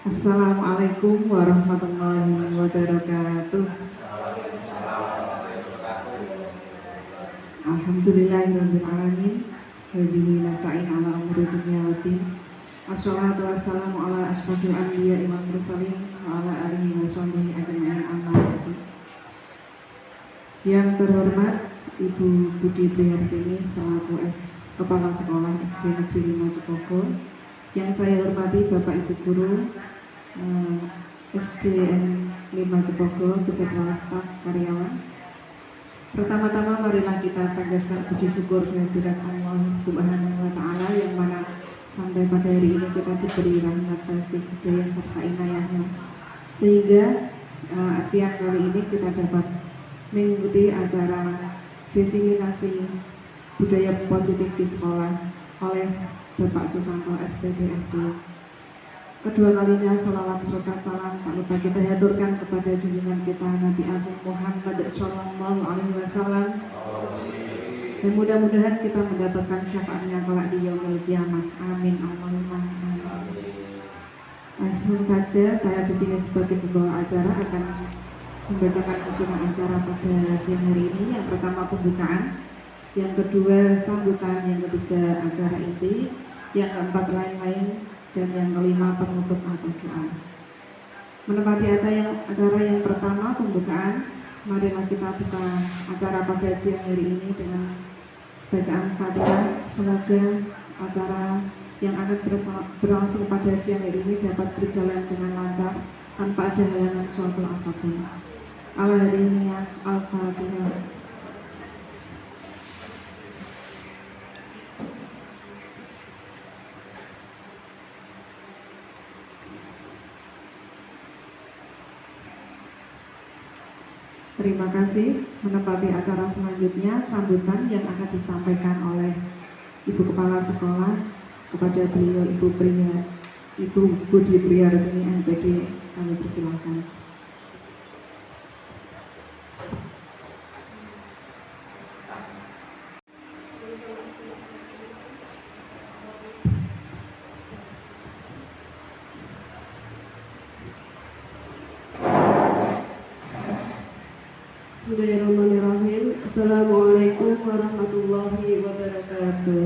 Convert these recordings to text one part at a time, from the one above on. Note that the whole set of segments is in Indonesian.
Assalamualaikum warahmatullahi wabarakatuh. Alhamdulillahirabbil alamin. Wa bihi nasta'in ala umuri dunya waddin. Wassalatu wassalamu ala asyrofil anbiya'i wal mursalin wa ala alihi wa sahbihi ajma'in amma ba'du. Yang terhormat Ibu Budi Priyartini selaku Kepala Sekolah SD Negeri 5 Cipogo. Yang saya hormati Bapak Ibu Guru SDN 5 Cipogo beserta staf karyawan. Pertama-tama marilah kita panjatkan puji syukur kehadirat Allah Subhanahu wa Ta'ala yang mana sampai pada hari ini kita diberi rahmat, taufik, hidayah serta inayahnya, sehingga siang kali ini kita dapat mengikuti acara diseminasi budaya positif di sekolah oleh Bapak Susanto SPDSD. Kedua kalinya salawat serta salam tak lupa kita haturkan kepada junjungan kita Nabi Agung Muhammad Sallallahu Alaihi Wasallam, dan mudah-mudahan kita mendapatkan syafaatnya kelak di yaumil kiamah. Amin Allahumma amin. Langsung saja saya di sini sebagai pembawa acara akan membacakan susunan acara pada siang hari ini. Yang pertama pembukaan, yang kedua sambutan, yang ketiga acara inti, yang keempat lain-lain, dan yang kelima penutup atau doa. Menempati acara yang pertama pembukaan, marilah kita buka acara pada siang hari ini dengan bacaan Fatihah. Semoga acara yang akan berlangsung pada siang hari ini dapat berjalan dengan lancar tanpa ada halangan suatu apapun. Al-Hadiniyah Al-Fatihah. Terima kasih. Menempati acara selanjutnya, sambutan yang akan disampaikan oleh Ibu Kepala Sekolah kepada beliau Ibu Budi Priyartini MPD. Kami persilahkan. Bismillahirrahmanirrahim. Assalamualaikum warahmatullahi wabarakatuh.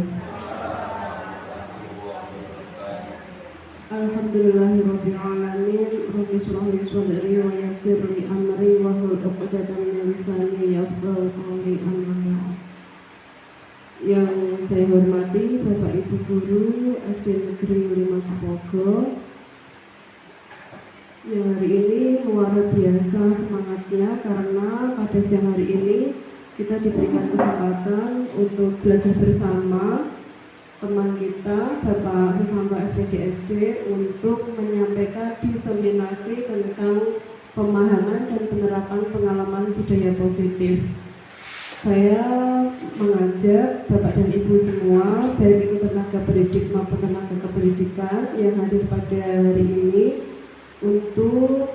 Alhamdulillahirabbil alamin. Rabbi shrah li sadri wa yassir li amri wahlul 'uqdatam min lisani yafqahu qawli. Yang saya hormati Bapak Ibu Guru SD Negeri 5 Cipogo, yang hari ini luar biasa semangatnya karena pada siang hari ini kita diberikan kesempatan untuk belajar bersama teman kita Bapak Susanto SPDSD untuk menyampaikan diseminasi tentang pemahaman dan penerapan pengalaman budaya positif. Saya mengajak Bapak dan Ibu semua, baik itu tenaga pendidik maupun tenaga kependidikan yang hadir pada hari ini, untuk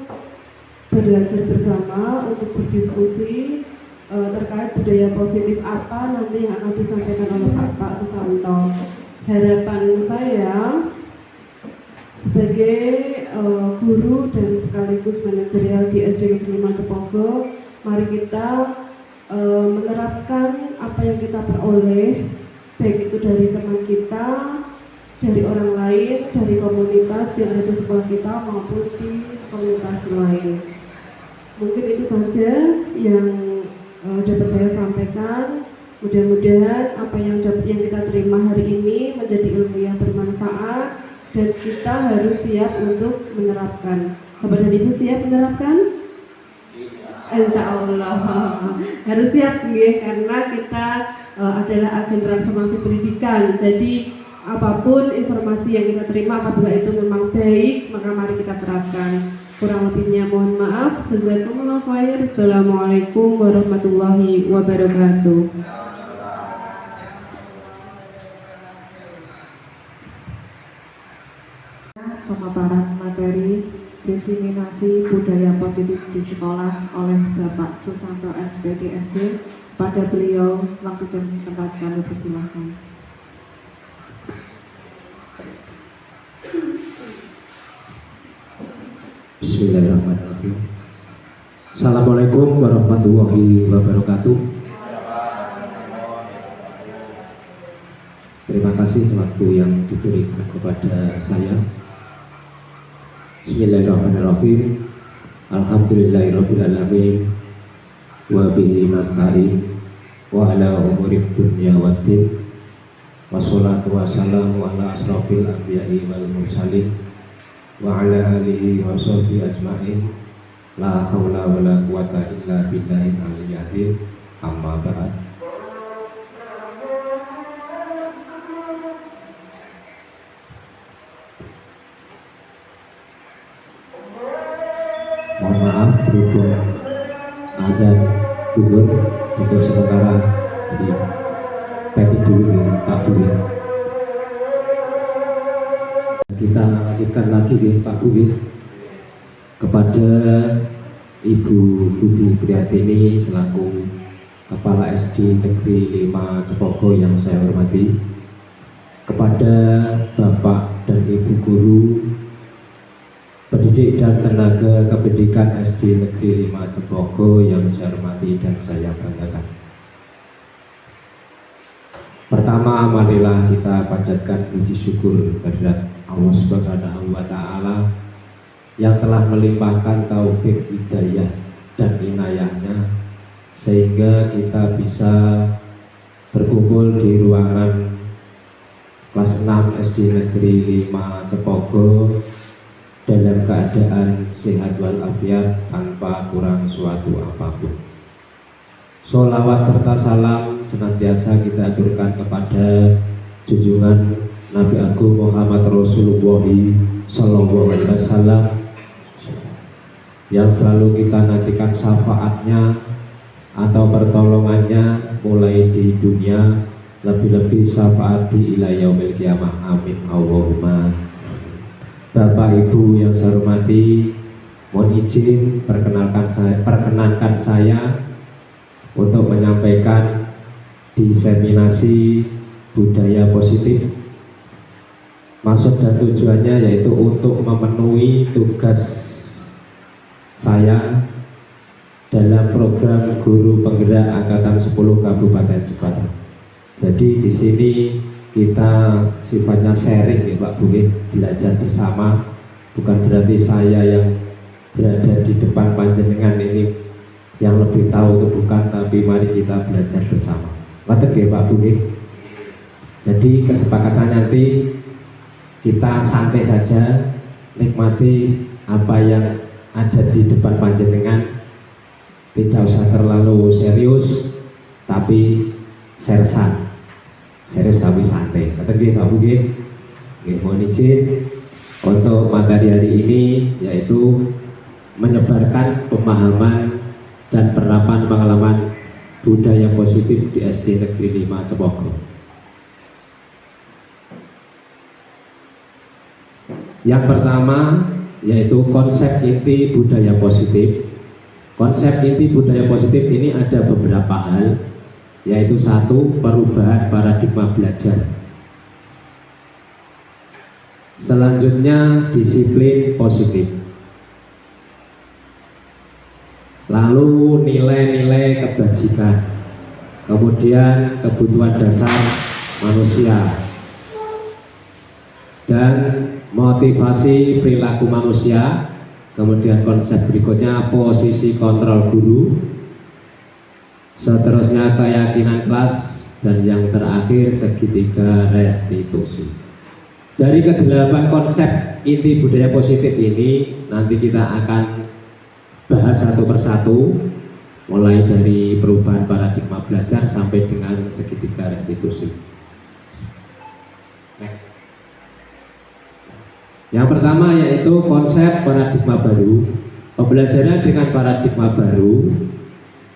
belajar bersama, untuk berdiskusi terkait budaya positif apa nanti yang akan disampaikan oleh Pak Susanto. Harapan saya sebagai guru dan sekaligus manajerial di SD Negeri 5 Cipogo, mari kita menerapkan apa yang kita peroleh, baik itu dari teman kita, dari orang lain, dari komunitas yang ada di sekolah kita maupun di komunitas lain. Mungkin itu saja yang dapat saya sampaikan. Mudah-mudahan apa yang kita terima hari ini menjadi ilmu yang bermanfaat dan kita harus siap untuk menerapkan. Bapak dan Ibu siap menerapkan? Insya Allah harus siap karena kita adalah agen transformasi pendidikan. Jadi apapun informasi yang kita terima, apabila itu memang baik, maka mari kita terapkan. Kurang lebihnya mohon maaf. Jazakumullah khair. Assalamualaikum warahmatullahi wabarakatuh. Pemaparan materi diseminasi budaya positif di sekolah oleh Bapak Susanto SPDSD. Pada beliau, waktu dan tempat kami persilahkan. Bismillahirrahmanirrahim. Assalamualaikum warahmatullahi wabarakatuh. Terima kasih waktu yang diberikan kepada saya. Bismillahirrahmanirrahim. Alhamdulillahirrabbilalamin. Wa bihi nasta'in wa ala umuri dunya waddin. Wassalatu wassalamu ala asrofil anbiya'i wal mursalin wa ala alihi wa sahbihi ajma'in. La haula wa la quwata illa billahil aliyyil azim. Amma ba'd. Mohon maaf berhubung azan zuhur untuk sementara di peti dulu ya Pak Budi. Kita lanjutkan lagi ya Pak Budi kepada Ibu Budi Priatini selaku Kepala SD Negeri 5 Cepogo yang saya hormati, kepada Bapak dan Ibu Guru pendidik dan tenaga kependidikan SD Negeri 5 Cepogo yang saya hormati dan saya banggakan. Pertama, marilah kita panjatkan puji syukur kehadirat Allah Subhanahu wa Ta'ala yang telah melimpahkan taufik hidayah dan inayahnya sehingga kita bisa berkumpul di ruangan kelas 6 SD Negeri 5 Cepogo dalam keadaan sehat walafiat tanpa kurang suatu apapun. Sholawat serta salam senantiasa kita aturkan kepada junjungan Nabi Agung Muhammad Rasulullah Sallallahu Alaihi Wasallam yang selalu kita nantikan syafaatnya atau pertolongannya mulai di dunia, lebih-lebih syafaat di ila yaumil qiyamah. Amin Allahumma. Bapak Ibu yang saya hormati, mohon izin perkenankan saya untuk menyampaikan diseminasi budaya positif. Maksud dan tujuannya yaitu untuk memenuhi tugas saya dalam program guru penggerak angkatan 10 Kabupaten Jepara. Jadi di sini kita sifatnya sharing ya Pak Bu, belajar bersama, bukan berarti saya yang berada di depan panjenengan ini yang lebih tahu itu bukan, tapi mari kita belajar bersama. Ngoten nggih Pak Bu. Jadi kesepakatan nanti kita santai saja, nikmati apa yang ada di depan panjenengan, tidak usah terlalu serius, tapi serius tapi santai. Kata dia Pak Bu, mohon izin untuk materi hari ini yaitu menyebarkan pemahaman dan penerapan pengalaman budaya positif di SD Negeri 5 Cepogo. Yang pertama yaitu konsep inti budaya positif. Konsep inti budaya positif ini ada beberapa hal, yaitu satu, perubahan paradigma belajar. Selanjutnya disiplin positif. Lalu nilai-nilai kebajikan. Kemudian kebutuhan dasar manusia. Dan motivasi perilaku manusia. Kemudian konsep berikutnya posisi kontrol guru. Seterusnya keyakinan kelas. Dan yang terakhir segitiga restitusi. Dari ke-8 konsep inti budaya positif ini nanti kita akan bahas satu persatu, mulai dari perubahan paradigma belajar sampai dengan segitiga restitusi. Next. Yang pertama yaitu konsep paradigma baru. Pembelajaran dengan paradigma baru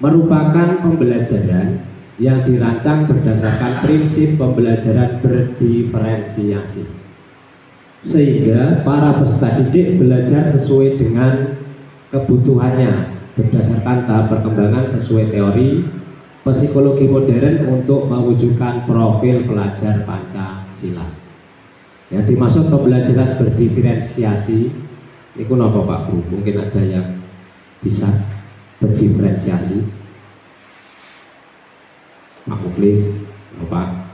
merupakan pembelajaran yang dirancang berdasarkan prinsip pembelajaran berdiferensiasi, sehingga para peserta didik belajar sesuai dengan kebutuhannya berdasarkan tahap perkembangan sesuai teori psikologi modern untuk mewujudkan profil pelajar Pancasila. Yang dimaksud pembelajaran berdiferensiasi Niku napa Pak Bu? Mungkin ada yang bisa berdiferensiasi. Pak Muklis, Bapak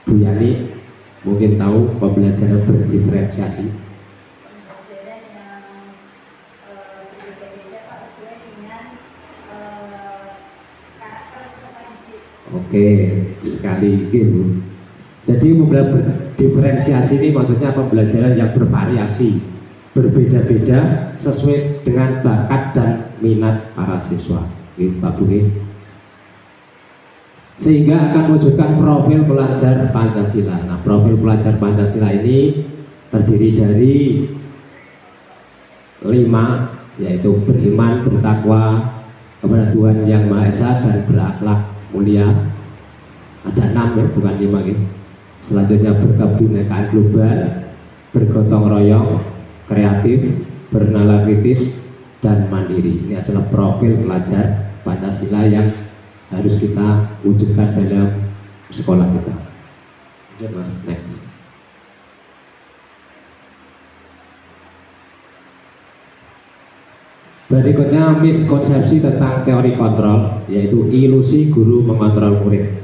Bu Yani mungkin tahu pembelajaran berdiferensiasi. Pembelajaran yang berbeda-beda Pak sesuai dengan karakter peserta didik. Oke, sekali gitu. Jadi berdiferensiasi ini maksudnya pembelajaran yang bervariasi, berbeda-beda sesuai dengan bakat dan minat para siswa. Gitu, Pak Bu. Sehingga akan mewujudkan profil pelajar Pancasila. Nah, profil pelajar Pancasila ini terdiri dari 5, yaitu beriman, bertakwa kepada Tuhan Yang Maha Esa dan berakhlak mulia. Ada 6 ya, bukan 5 gitu. Selanjutnya berkebinekaan global, bergotong royong, kreatif, bernalar kritis, dan mandiri. Ini adalah profil pelajar Pancasila yang harus kita wujudkan dalam sekolah kita. Lanjut Mas, next. Berikutnya miskonsepsi tentang teori kontrol, yaitu ilusi guru mengontrol murid.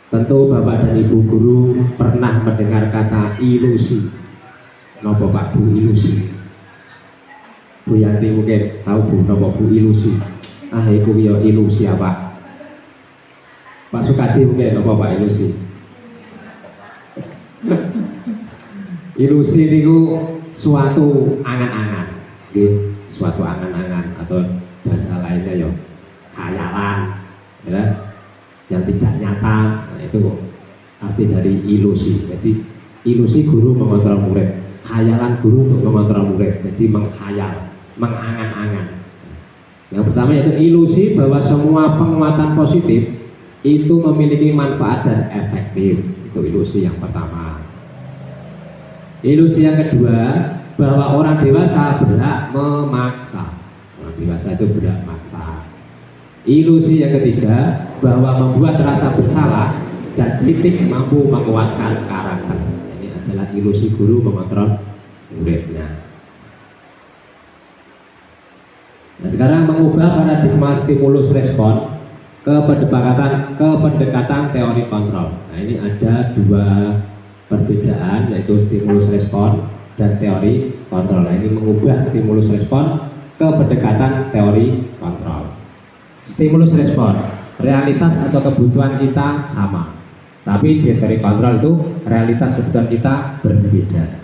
Tentu Bapak dan Ibu guru pernah mendengar kata ilusi. Napa Pak Bu ilusi? Bu Yanti mungkin tahu Bu napa Bu ilusi. Iku ya ilusi apa? Pak Sukadi mungkin napa Pak ilusi? Ilusi itu suatu angan-angan, gitu. Suatu angan-angan atau bahasa lainnya ya khayalan, ya, yang tidak nyata. Nah, itu arti dari ilusi. Jadi ilusi guru mengontrol murid, khayalan guru untuk mengontrol murid. Jadi menghayal, mengangan-angan. Yang pertama yaitu ilusi bahwa semua penguatan positif itu memiliki manfaat dan efektif. Itu ilusi yang pertama. Ilusi yang kedua, bahwa orang dewasa berhak memaksa. Orang dewasa itu berhak memaksa. Ilusi yang ketiga, bahwa membuat rasa bersalah dan kritik mampu menguatkan karakter. Ini adalah ilusi guru mengontrol muridnya. Nah, sekarang mengubah paradigma stimulus respon ke pendekatan teori kontrol. Nah, ini ada 2 perbedaan, yaitu stimulus respon dan teori kontrol. Nah, ini mengubah stimulus respon ke pendekatan teori kontrol. Stimulus respon, realitas atau kebutuhan kita sama, tapi di teori kontrol itu realitas kebutuhan kita berbeda.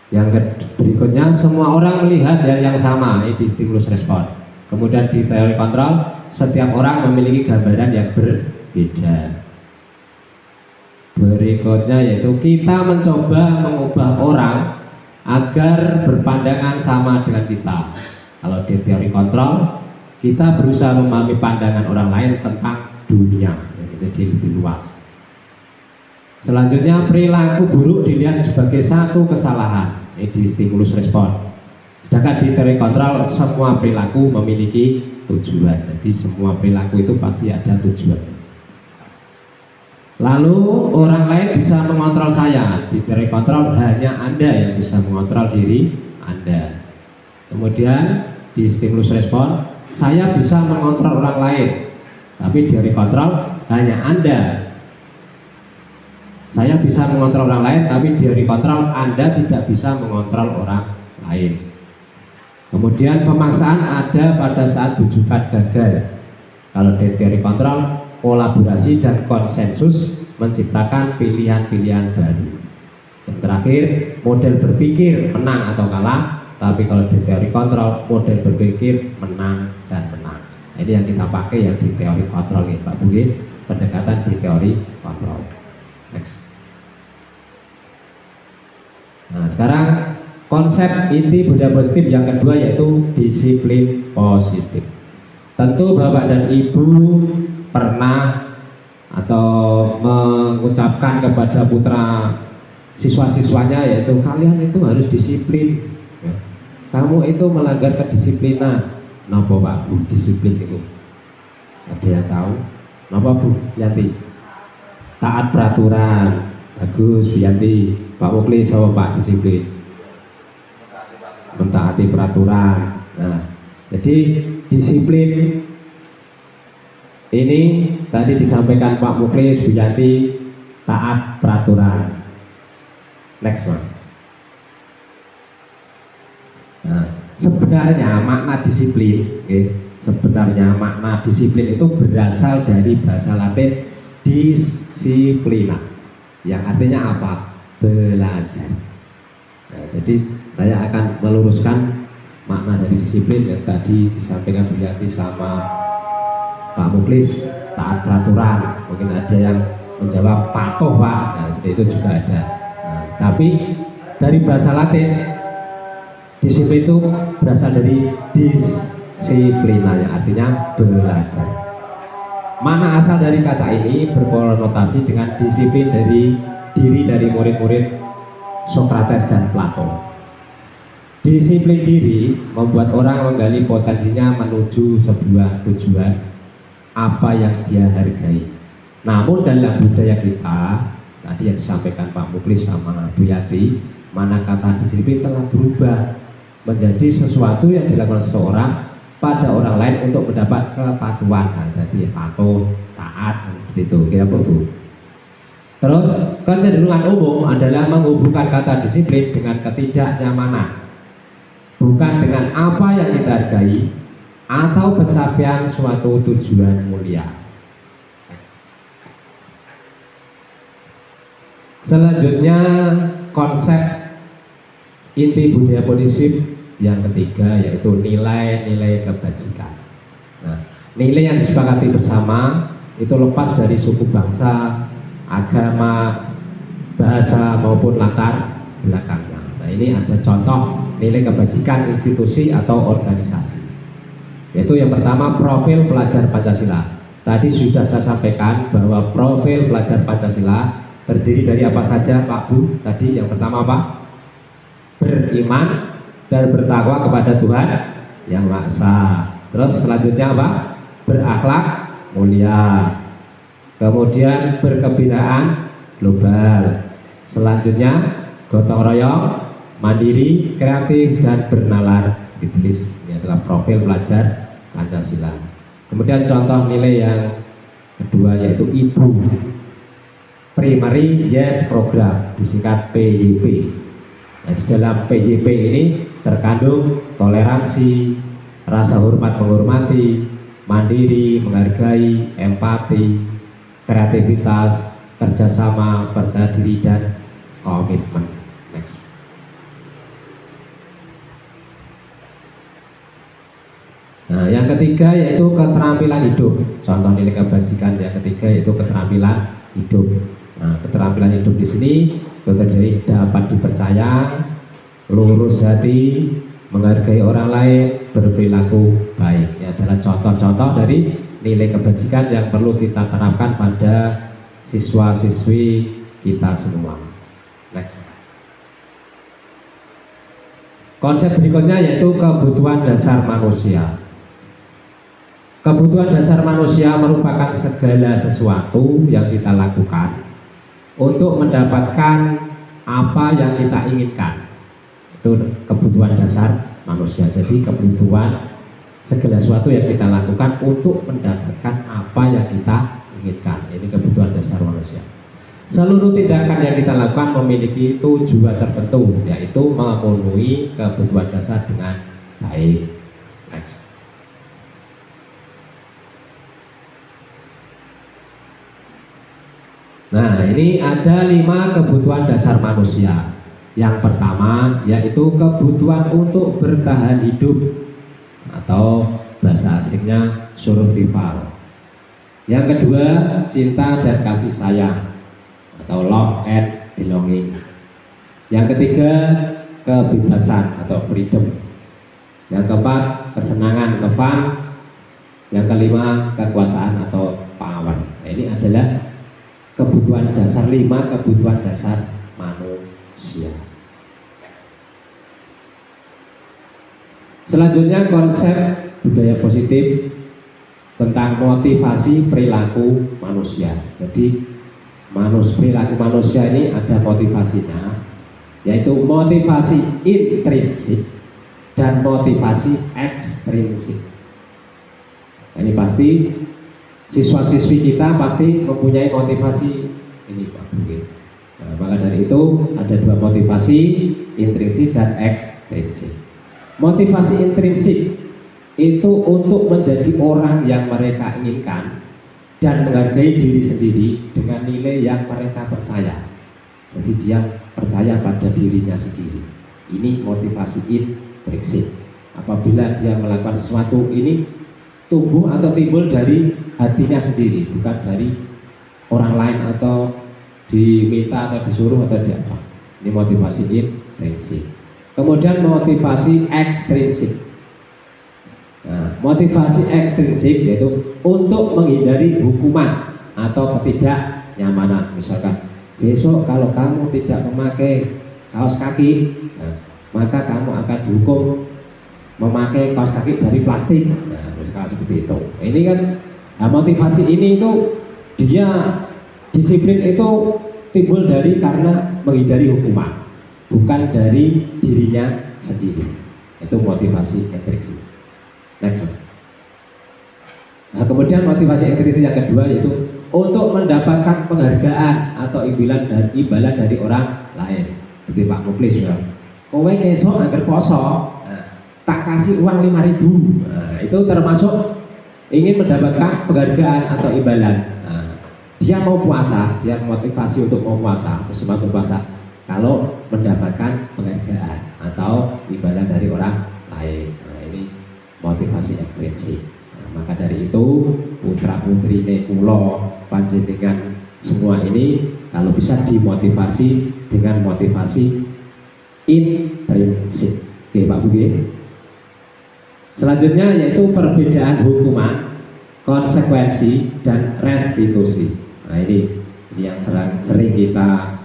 Yang berikutnya, semua orang melihat hal yang sama, ini di stimulus respon. Kemudian di teori kontrol, setiap orang memiliki gambaran yang berbeda. Berikutnya yaitu kita mencoba mengubah orang agar berpandangan sama dengan kita. Kalau di teori kontrol, kita berusaha memahami pandangan orang lain tentang dunia, jadi lebih luas. Selanjutnya, perilaku buruk dilihat sebagai satu kesalahan. Ini di stimulus respon. Sedangkan di teori kontrol, semua perilaku memiliki tujuan. Jadi semua perilaku itu pasti ada tujuan. Lalu orang lain bisa mengontrol saya. Di teori kontrol hanya Anda yang bisa mengontrol diri Anda. Kemudian di stimulus respon, saya bisa mengontrol orang lain. Tapi di teori kontrol hanya Anda. Saya bisa mengontrol orang lain, tapi di teori kontrol Anda tidak bisa mengontrol orang lain. Kemudian pemaksaan ada pada saat bujukan gagal. Kalau di teori kontrol, kolaborasi dan konsensus menciptakan pilihan-pilihan baru. Yang terakhir, model berpikir menang atau kalah. Tapi kalau di teori kontrol, model berpikir menang dan menang. Ini yang kita pakai yang di teori kontrol ini, Pak Bugin, pendekatan di teori kontrol. Next. Nah, sekarang konsep inti budaya positif yang kedua yaitu disiplin positif. Tentu Bapak dan Ibu pernah atau mengucapkan kepada putra siswa-siswanya yaitu kalian itu harus disiplin. Ya. Kamu itu melanggar kedisiplinan. Napa Pak Bu disiplin itu? Ada yang tahu? Napa Bu Yanti? Taat peraturan, Bagus, Bianti. Pak Muklis sama Pak disiplin. Mentaati peraturan. Nah, jadi disiplin ini tadi disampaikan Pak Muklis, Bianti, taat peraturan. Next Mas. Nah, sebenarnya makna disiplin, sebenarnya makna disiplin itu berasal dari bahasa Latin disiplina, yang artinya apa? Belajar. Nah, jadi saya akan meluruskan makna dari disiplin yang tadi disampaikan Bianti sama Pak Muklis, taat peraturan. Mungkin ada yang menjawab patuh Pak, nah, itu juga ada. Nah, tapi dari bahasa Latin disiplin itu berasal dari disiplina, yang artinya belajar. Mana asal dari kata ini berkonotasi dengan disiplin diri dari murid-murid Sokrates dan Plato. Disiplin diri membuat orang menggali potensinya menuju sebuah tujuan apa yang dia hargai. Namun dalam budaya kita, tadi yang disampaikan Pak Muklis sama Bu Yati, mana kata disiplin telah berubah menjadi sesuatu yang dilakukan seseorang pada orang lain untuk mendapat kepatuhan. Nah, jadi patuh, taat, seperti itu. Kira Bu. Terus kecenderungan umum adalah menghubungkan kata disiplin dengan ketidaknyamanan, bukan dengan apa yang kita hargai atau pencapaian suatu tujuan mulia. Selanjutnya konsep inti budaya politik yang ketiga yaitu nilai-nilai kebajikan. Nah, nilai yang disepakati bersama itu lepas dari suku bangsa, agama, bahasa maupun latar belakangnya. Nah, ini ada contoh nilai kebajikan institusi atau organisasi. Yaitu yang pertama profil pelajar Pancasila. Tadi sudah saya sampaikan bahwa profil pelajar Pancasila terdiri dari apa saja Pak Bu? Tadi yang pertama apa? Beriman dan bertakwa kepada Tuhan Yang Maha Esa. Terus selanjutnya apa? Berakhlak mulia. Kemudian berkebudayaan global. Selanjutnya gotong royong, mandiri, kreatif dan bernalar ditulis. Ini adalah profil pelajar Pancasila. Kemudian contoh nilai yang kedua yaitu IPU, Primary Yes Program, disingkat PYP. Nah, di dalam PYP ini terkandung toleransi, rasa hormat menghormati, mandiri, menghargai, empati, kreativitas, kerjasama, percaya diri dan komitmen. Next. Nah, yang ketiga yaitu keterampilan hidup. Contoh nilai kebajikan yang ketiga yaitu keterampilan hidup. Nah, keterampilan hidup di sini terdiri dapat dipercaya, lurus hati, menghargai orang lain, berperilaku baik. Ini adalah contoh-contoh dari nilai kebajikan yang perlu kita terapkan pada siswa-siswi kita semua. Next. Konsep berikutnya yaitu kebutuhan dasar manusia. Kebutuhan dasar manusia merupakan segala sesuatu yang kita lakukan untuk mendapatkan apa yang kita inginkan. Itu kebutuhan dasar manusia. Jadi kebutuhan segala sesuatu yang kita lakukan untuk mendapatkan apa yang kita inginkan. Ini kebutuhan dasar manusia. Seluruh tindakan yang kita lakukan memiliki tujuan tertentu, yaitu memenuhi kebutuhan dasar dengan baik. Next. Nah, ini ada 5 kebutuhan dasar manusia. Yang pertama yaitu kebutuhan untuk bertahan hidup atau bahasa asingnya survival. Yang kedua, cinta dan kasih sayang atau love and belonging. Yang ketiga, kebebasan atau freedom. Yang keempat, kesenangan atau fun. Yang kelima, kekuasaan atau power. Nah, ini adalah kebutuhan dasar 5 kebutuhan dasar manusia. Selanjutnya konsep budaya positif tentang motivasi perilaku manusia. Jadi perilaku manusia ini ada motivasinya, yaitu motivasi intrinsik dan motivasi ekstrinsik. Ini pasti siswa-siswi kita pasti mempunyai motivasi ini Pak Bukit. Nah, maka dari itu ada dua motivasi, intrinsik dan ekstrinsik. Motivasi intrinsik itu untuk menjadi orang yang mereka inginkan dan menghargai diri sendiri dengan nilai yang mereka percaya. Jadi dia percaya pada dirinya sendiri. Ini motivasi intrinsik. Apabila dia melakukan sesuatu ini tumbuh atau timbul dari hatinya sendiri, bukan dari orang lain atau diminta atau disuruh atau diapa. Ini motivasi intrinsik. Kemudian motivasi ekstrinsik. Nah, motivasi ekstrinsik yaitu untuk menghindari hukuman atau ketidaknyamanan. Misalkan besok kalau kamu tidak memakai kaos kaki, nah, maka kamu akan dihukum memakai kaos kaki dari plastik. Nah, misalkan seperti itu. Ini kan motivasi ini itu dia disiplin itu timbul dari karena menghindari hukuman, bukan dari dirinya sendiri. Itu motivasi intrinsik. Next. Nah, kemudian motivasi intrinsik yang kedua yaitu untuk mendapatkan penghargaan atau imbalan dari orang lain. Seperti Pak Muklis ya. Kowe kesok agar poso, tak kasih uang 5.000. Nah, itu termasuk ingin mendapatkan penghargaan atau imbalan. Nah, dia mau puasa, dia motivasi untuk mau puasa, semangat berpuasa kalau mendapatkan penghargaan atau imbalan dari orang lain. Nah, ini motivasi ekstrinsik. Nah, maka dari itu putra putri kula panjenengan semua ini kalau bisa dimotivasi dengan motivasi intrinsik. Oke Pak Budi. Selanjutnya yaitu perbedaan hukuman, konsekuensi dan restitusi. Nah ini yang sering kita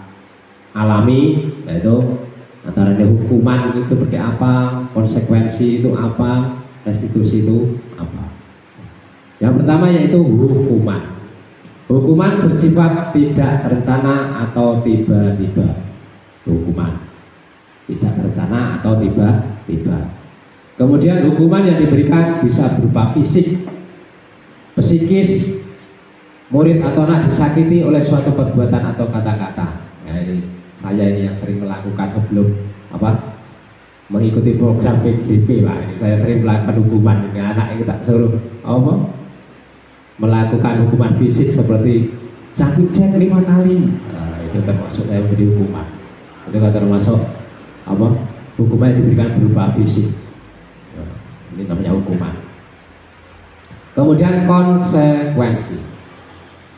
alami, yaitu antara hukuman itu seperti apa, konsekuensi itu apa, restitusi itu apa. Yang pertama yaitu hukuman. Hukuman bersifat tidak terencana atau tiba-tiba. Hukuman tidak terencana atau tiba-tiba. Kemudian hukuman yang diberikan bisa berupa fisik, psikis, murid atau anak disakiti oleh suatu perbuatan atau kata-kata. Nah, ini saya ini yang sering melakukan sebelum mengikuti program PGP Pak. Ini saya sering melakukan hukuman dengan anak yang tak suruh melakukan hukuman fisik seperti cabut cek 5 kali. Nah, itu termasuk saya memberi hukuman. Itu termasuk hukuman yang diberikan berupa fisik. Nah, ini namanya hukuman. Kemudian konsekuensi.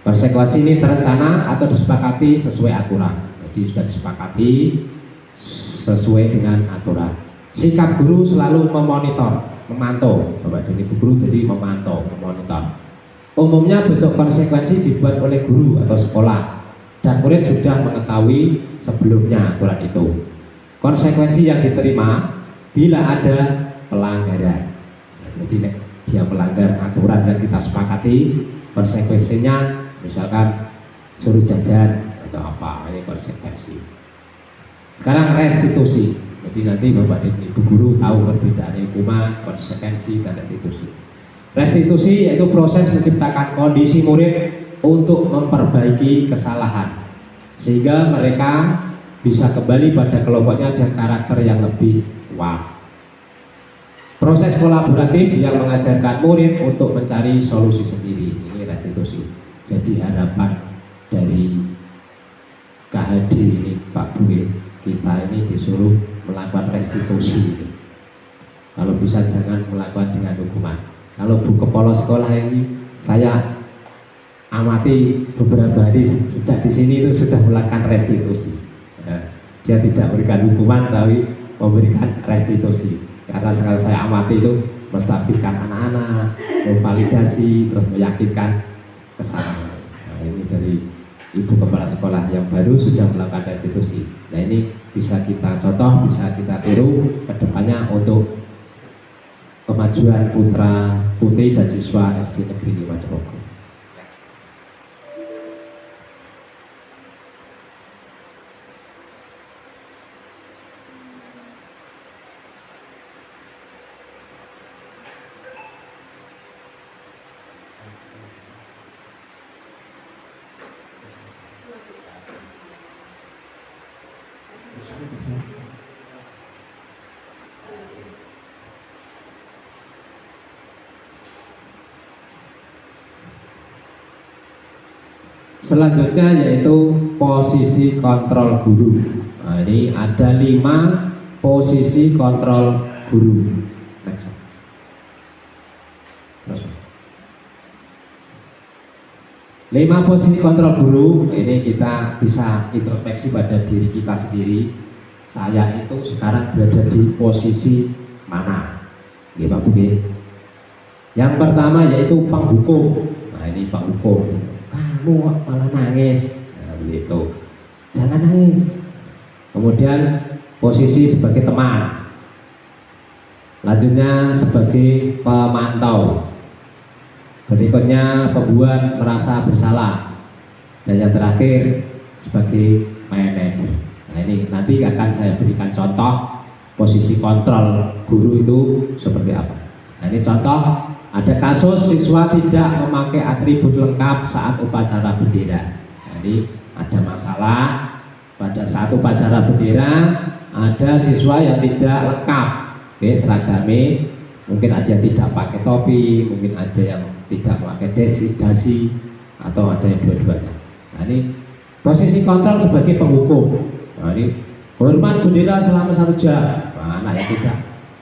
Konsekuensi ini terencana atau disepakati sesuai aturan. Jadi sudah disepakati sesuai dengan aturan. Sikap guru selalu memantau. Bapak dan Ibu guru jadi memantau, memonitor. Umumnya bentuk konsekuensi dibuat oleh guru atau sekolah dan murid sudah mengetahui sebelumnya aturan itu. Konsekuensi yang diterima bila ada pelanggaran. Jadi dia melanggar aturan yang kita sepakati, konsekuensinya misalkan suruh jajan atau apa, ini konsekuensi. Sekarang restitusi. Jadi nanti Bapak dan Ibu guru tahu perbedaan hukuman, konsekuensi dan restitusi. Restitusi yaitu proses menciptakan kondisi murid untuk memperbaiki kesalahan sehingga mereka bisa kembali pada kelompoknya dan karakter yang lebih kuat. Proses kolaboratif yang mengajarkan murid untuk mencari solusi sendiri, ini restitusi. Jadi harapan dari KHD ini Pak Budi, kita ini disuruh melakukan restitusi. Kalau bisa jangan melakukan dengan hukuman. Kalau Bu Kepala Sekolah ini saya amati beberapa hari sejak di sini itu sudah melakukan restitusi. Dia tidak memberikan hukuman tapi memberikan restitusi. Karena sekarang saya amati itu menstabilkan anak-anak, memvalidasi, terus meyakinkan kesalahan. Nah, ini dari Ibu Kepala Sekolah yang baru sudah melakukan restitusi. Nah ini bisa kita contoh, bisa kita tiru ke depannya untuk kemajuan putra putri dan siswa SD Negeri 5 Cerogo. Selanjutnya yaitu posisi kontrol guru. Nah, ini ada 5 posisi kontrol guru. Next. Terus. 5 posisi kontrol guru ini kita bisa introspeksi pada diri kita sendiri. Saya itu sekarang berada di posisi mana? Oke, Pak Budi. Yang pertama yaitu penghukum. Nah, ini penghukum. Kamu malah nangis. Nah, begitu. Jangan nangis. Kemudian posisi sebagai teman. Lanjutnya sebagai pemantau. Berikutnya pembuat merasa bersalah. Dan yang terakhir sebagai manajer. Nah, ini nanti akan saya berikan contoh posisi kontrol guru itu seperti apa. Nah, ini contoh, ada kasus siswa tidak memakai atribut lengkap saat upacara bendera. Nah, ini ada masalah pada saat upacara bendera, ada siswa yang tidak lengkap. Oke, seragamnya mungkin ada yang tidak pakai topi, mungkin ada yang tidak memakai dasi, atau ada yang dua-duanya. Nah, ini posisi kontrol sebagai penghukum. Nah, ini hormat bendera selama 1 jam. Nah, anak yang tidak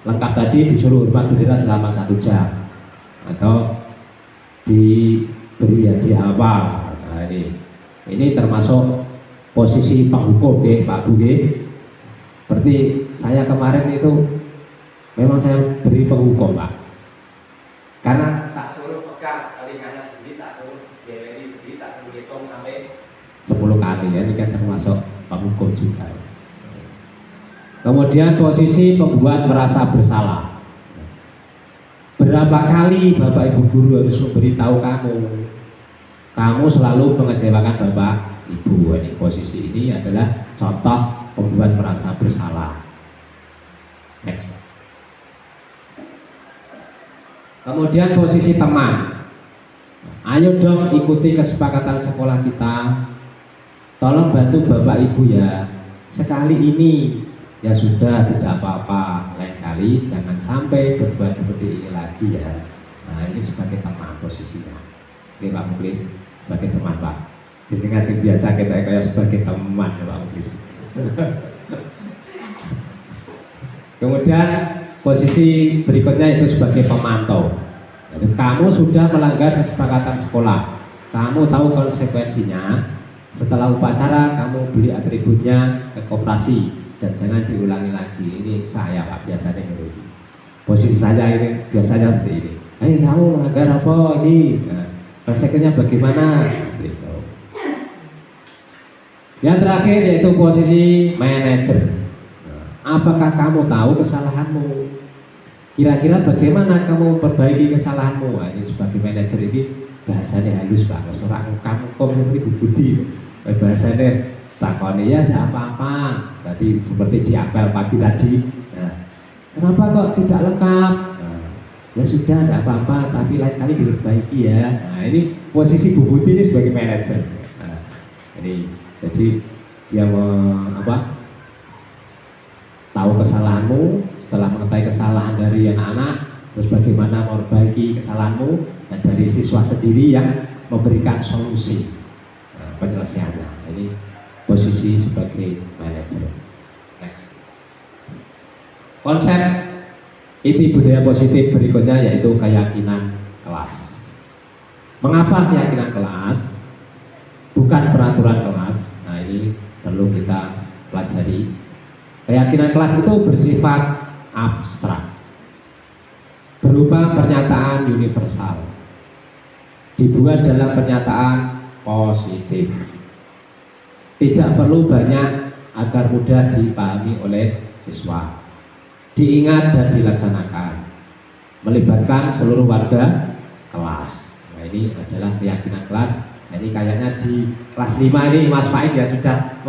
lengkap tadi disuruh hormat bendera selama 1 jam, atau diberi hadiah apa. Nah, ini termasuk posisi penghukum, Pak Bu. Seperti saya kemarin itu memang saya beri penghukum, Pak, karena tak suruh pegang telinganya sendiri, tak suruh jeleli sendiri, tak suruh hitung sampai 10 kali. Ya, ini kan termasuk penghukum juga. Kemudian posisi pembuat merasa bersalah. Berapa kali Bapak Ibu guru harus memberitahu kamu selalu mengecewakan Bapak Ibu. Ini posisi ini adalah contoh pembuat merasa bersalah. Next. Kemudian posisi teman. Ayo dong ikuti kesepakatan sekolah kita. Tolong bantu Bapak Ibu ya. Sekali ini ya sudah, tidak apa-apa. Lain kali jangan sampai berbuat seperti ini lagi ya. Nah, ini sebagai teman posisinya. Oke, Pak Muklis, sebagai teman, Pak. Jadi ngasih biasa kita kayak sebagai teman ya, Pak Muklis. Kemudian posisi berikutnya itu sebagai pemantau. Jadi, kamu sudah melanggar kesepakatan sekolah. Kamu tahu konsekuensinya. Setelah upacara kamu beli atributnya ke koperasi dan jangan diulangi lagi. Ini saya, Pak, biasanya gitu. Posisi saya ini biasanya seperti ini. Kamu melanggar apa ini? Nah, konsekuensinya bagaimana? Gitu. Yang terakhir yaitu posisi manajer. Apakah kamu tahu kesalahanmu? Kira-kira bagaimana kamu memperbaiki kesalahanmu? Nah, ini sebagai manajer ini bahasanya halus, Pak. Seorang kamu komunikasi budi. Bahasanya takoni ya tidak apa-apa. Tadi seperti di apel pagi tadi. Nah, kenapa kok tidak lengkap? Nah, ya sudah tidak apa-apa, tapi lain kali diperbaiki ya. Nah, ini posisi Bu Budi ini sebagai manajer. Nah, ini jadi dia tahu kesalahanmu. Setelah mengetahui kesalahan dari anak-anak, terus bagaimana memperbaiki kesalahanmu, dan dari siswa sendiri yang memberikan solusi penyelesaiannya. Ini posisi sebagai manajer. Next. Konsep inti budaya positif berikutnya yaitu keyakinan kelas. Mengapa keyakinan kelas? Bukan peraturan kelas. Nah, ini perlu kita pelajari. Keyakinan kelas itu bersifat abstrak, berupa pernyataan universal, dibuat dalam pernyataan positif, tidak perlu banyak agar mudah dipahami oleh siswa, diingat dan dilaksanakan, melibatkan seluruh warga kelas. Nah, ini adalah keyakinan kelas. Jadi kayaknya di kelas 5 ini Mas Faik ya sudah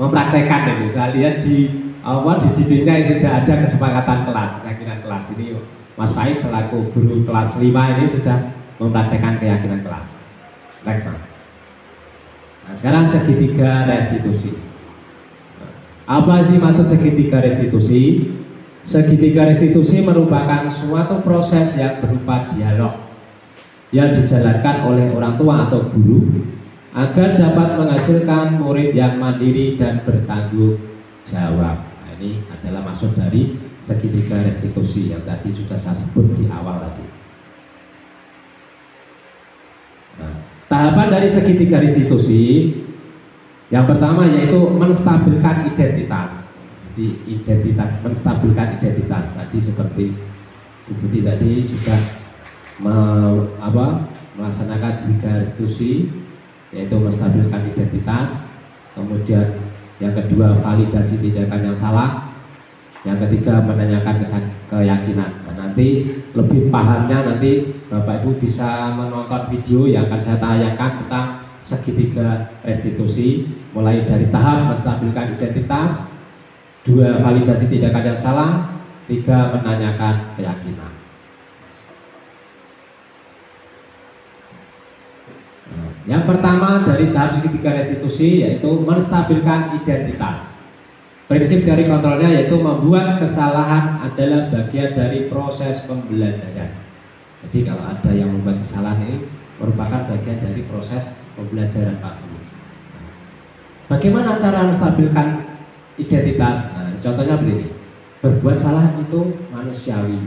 mempraktekkan ini. Saya lihat di didiknya sudah ada kesepakatan kelas, keyakinan kelas. Ini Mas Faik selaku guru kelas 5 ini sudah mempraktekkan keyakinan kelas. Next, Mas. Nah, sekarang segitiga restitusi. Apa sih maksud segitiga restitusi? Segitiga restitusi merupakan suatu proses yang berupa dialog yang dijalankan oleh orang tua atau guru agar dapat menghasilkan murid yang mandiri dan bertanggung jawab. Nah, ini adalah maksud dari segitiga restitusi yang tadi sudah saya sebut di awal tadi. Nah, tahapan dari segitiga restitusi yang pertama yaitu menstabilkan identitas. Jadi identitas, menstabilkan identitas tadi seperti Bu Budi tadi sudah melaksanakan tiga restitusi, yaitu menstabilkan identitas. Kemudian yang kedua validasi tindakan yang salah. Yang ketiga menanyakan keyakinan. Dan nanti lebih pahamnya nanti Bapak Ibu bisa menonton video yang akan saya tayangkan tentang segitiga restitusi, mulai dari tahap menstabilkan identitas, 2 validasi tindakan yang salah, 3 menanyakan keyakinan. Yang pertama dari tahap segitiga restitusi yaitu menstabilkan identitas. Prinsip dari kontrolnya yaitu membuat kesalahan adalah bagian dari proses pembelajaran. Jadi kalau ada yang membuat kesalahan ini merupakan bagian dari proses pembelajaran Pak Guru. Bagaimana cara menstabilkan identitas? Nah, contohnya begini, berbuat salah itu manusiawi.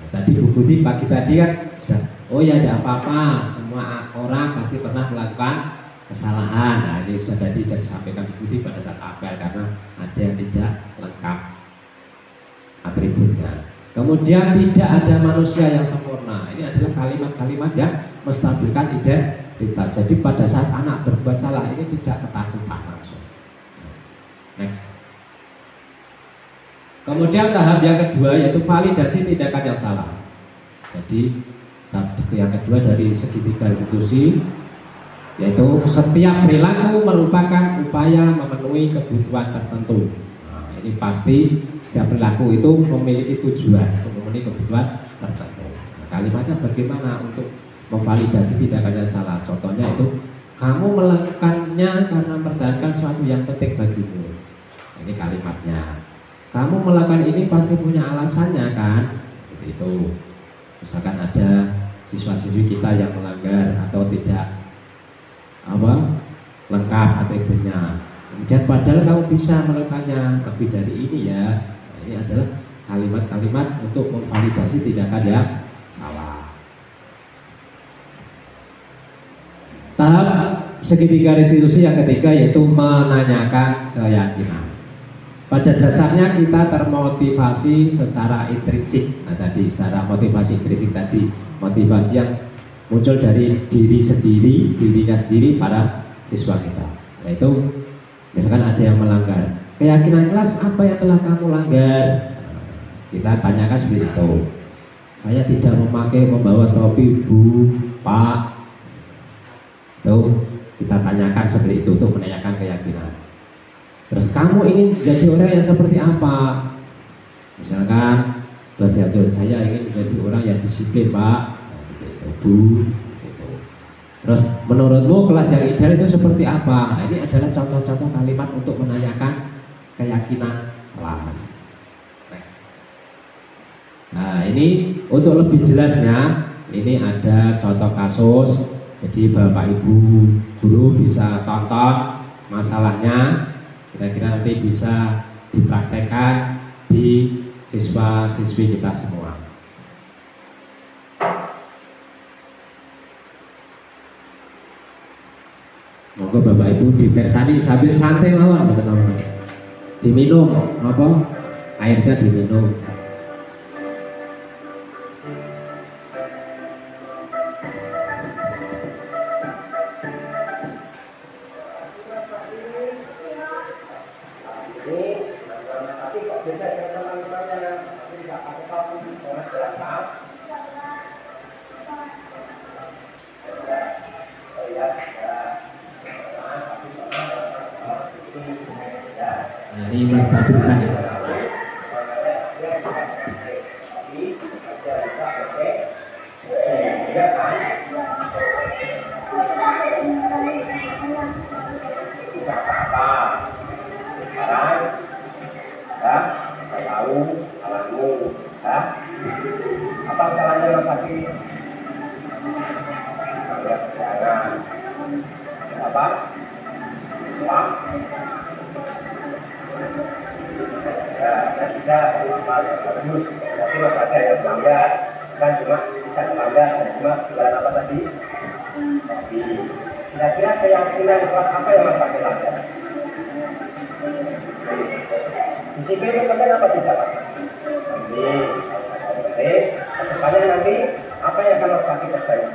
Nah, tadi Bu Budi pagi tadi kan sudah, oh ya tidak apa-apa, semua orang pasti pernah melakukan kesalahan. Nah, ini sudah tadi disampaikan Bu Budi pada saat apel karena ada yang tidak lengkap atributnya. Kemudian tidak ada manusia yang sempurna. Ini adalah kalimat-kalimat yang menstabilkan identitas. Jadi pada saat anak berbuat salah ini tidak ketakutan langsung. Next. Kemudian tahap yang kedua yaitu validasi tindakan yang salah. Jadi tahap yang kedua dari segitiga restitusi yaitu setiap perilaku merupakan upaya memenuhi kebutuhan tertentu. Nah, ini pasti setiap perilaku itu memiliki tujuan untuk memenuhi kebutuhan tertentu. Nah, kalimatnya bagaimana untuk memvalidasi tindakan yang salah? Contohnya itu, kamu melakukannya karena mempertahankan sesuatu yang penting bagimu. Nah, ini kalimatnya. Kamu melakukan ini pasti punya alasannya kan? Seperti itu. Misalkan ada siswa-siswi kita yang melanggar atau tidak lengkap atributnya. Kemudian padahal kamu bisa melakukannya lebih dari ini ya. Nah, ini adalah kalimat-kalimat untuk memvalidasi tindakan yang salah. Tahap segitiga restitusi yang ketiga yaitu menanyakan keyakinan. Pada dasarnya kita termotivasi secara intrinsik. Nah tadi secara motivasi intrinsik tadi, motivasi yang muncul dari dirinya sendiri para siswa kita. Yaitu misalkan ada yang melanggar, keyakinan kelas apa yang telah kamu langgar? Kita tanyakan seperti itu. Saya tidak membawa topi Bu, Pak. Tuh kita tanyakan seperti itu untuk menanyakan keyakinan. Terus kamu ingin jadi orang yang seperti apa? Misalkan saya ingin menjadi orang yang disiplin Pak, Bu. Terus menurutmu kelas yang ideal itu seperti apa? Nah, ini adalah contoh-contoh kalimat untuk menanyakan keyakinan kelas. Next. Nah ini untuk lebih jelasnya, ini ada contoh kasus. Jadi Bapak Ibu guru bisa tonton masalahnya. Kira-kira nanti bisa dipraktekkan di siswa-siswi kita semua. Moga Bapak Ibu dipersani sambil santai mawon, diminum apa? Airnya diminum. Nah, ini menstabilkan ya. Apa caranya Mas Haki? Jangan apa? Uang. Ya, dan kita harus tapi ada yang bangga kan cuma kita bangga cuma jualan apa tadi? Tapi kira-kira keyakinan apa yang Mas pakai bangga? Di sini itu kan apa tidak Pak? Oke, kedepannya nanti apa yang akan Mas pakai percaya?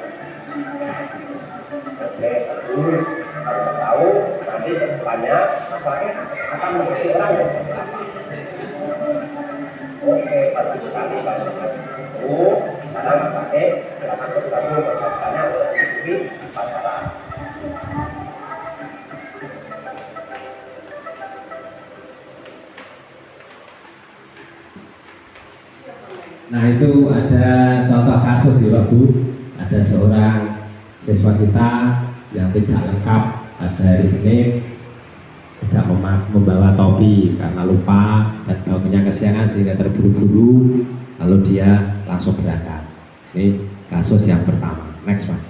Oke, terus kalau tahu nanti kedepannya Mas akan menjadi orang yang oke, bagus sekali Pak. Sekarang Mas pakai silakan bergabung bersama di pasaran. Nah itu ada contoh kasus ya Pak Bu. Ada seorang siswa kita yang tidak lengkap pada hari Senin, tidak membawa topi karena lupa dan bangunnya kesiangan sehingga terburu-buru, lalu dia langsung berangkat. Ini kasus yang pertama. Next Mas.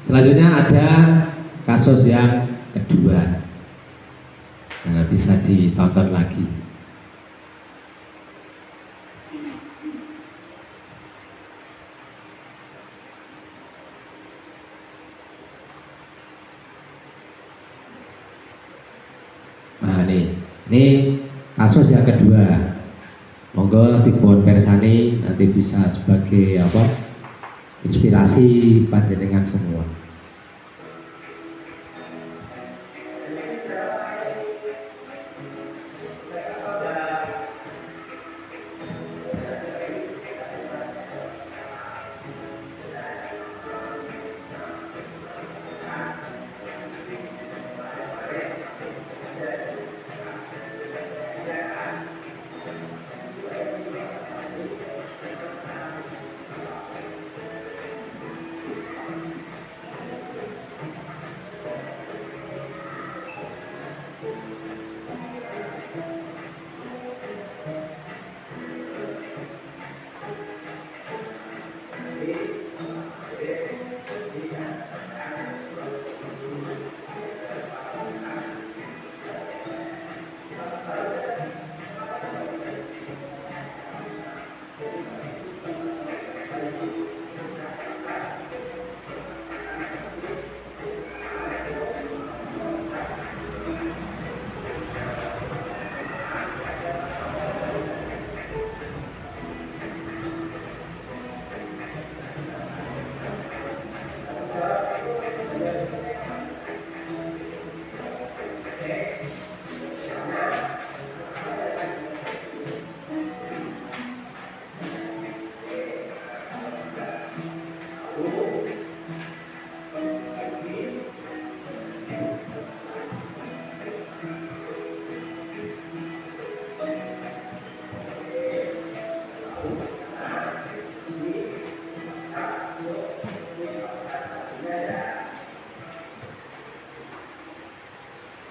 Selanjutnya ada kasus yang kedua. Nah, bisa ditonton lagi. Nah ini kasus yang kedua. Monggo dipun persani nanti bisa sebagai apa? Inspirasi panjenengan semua.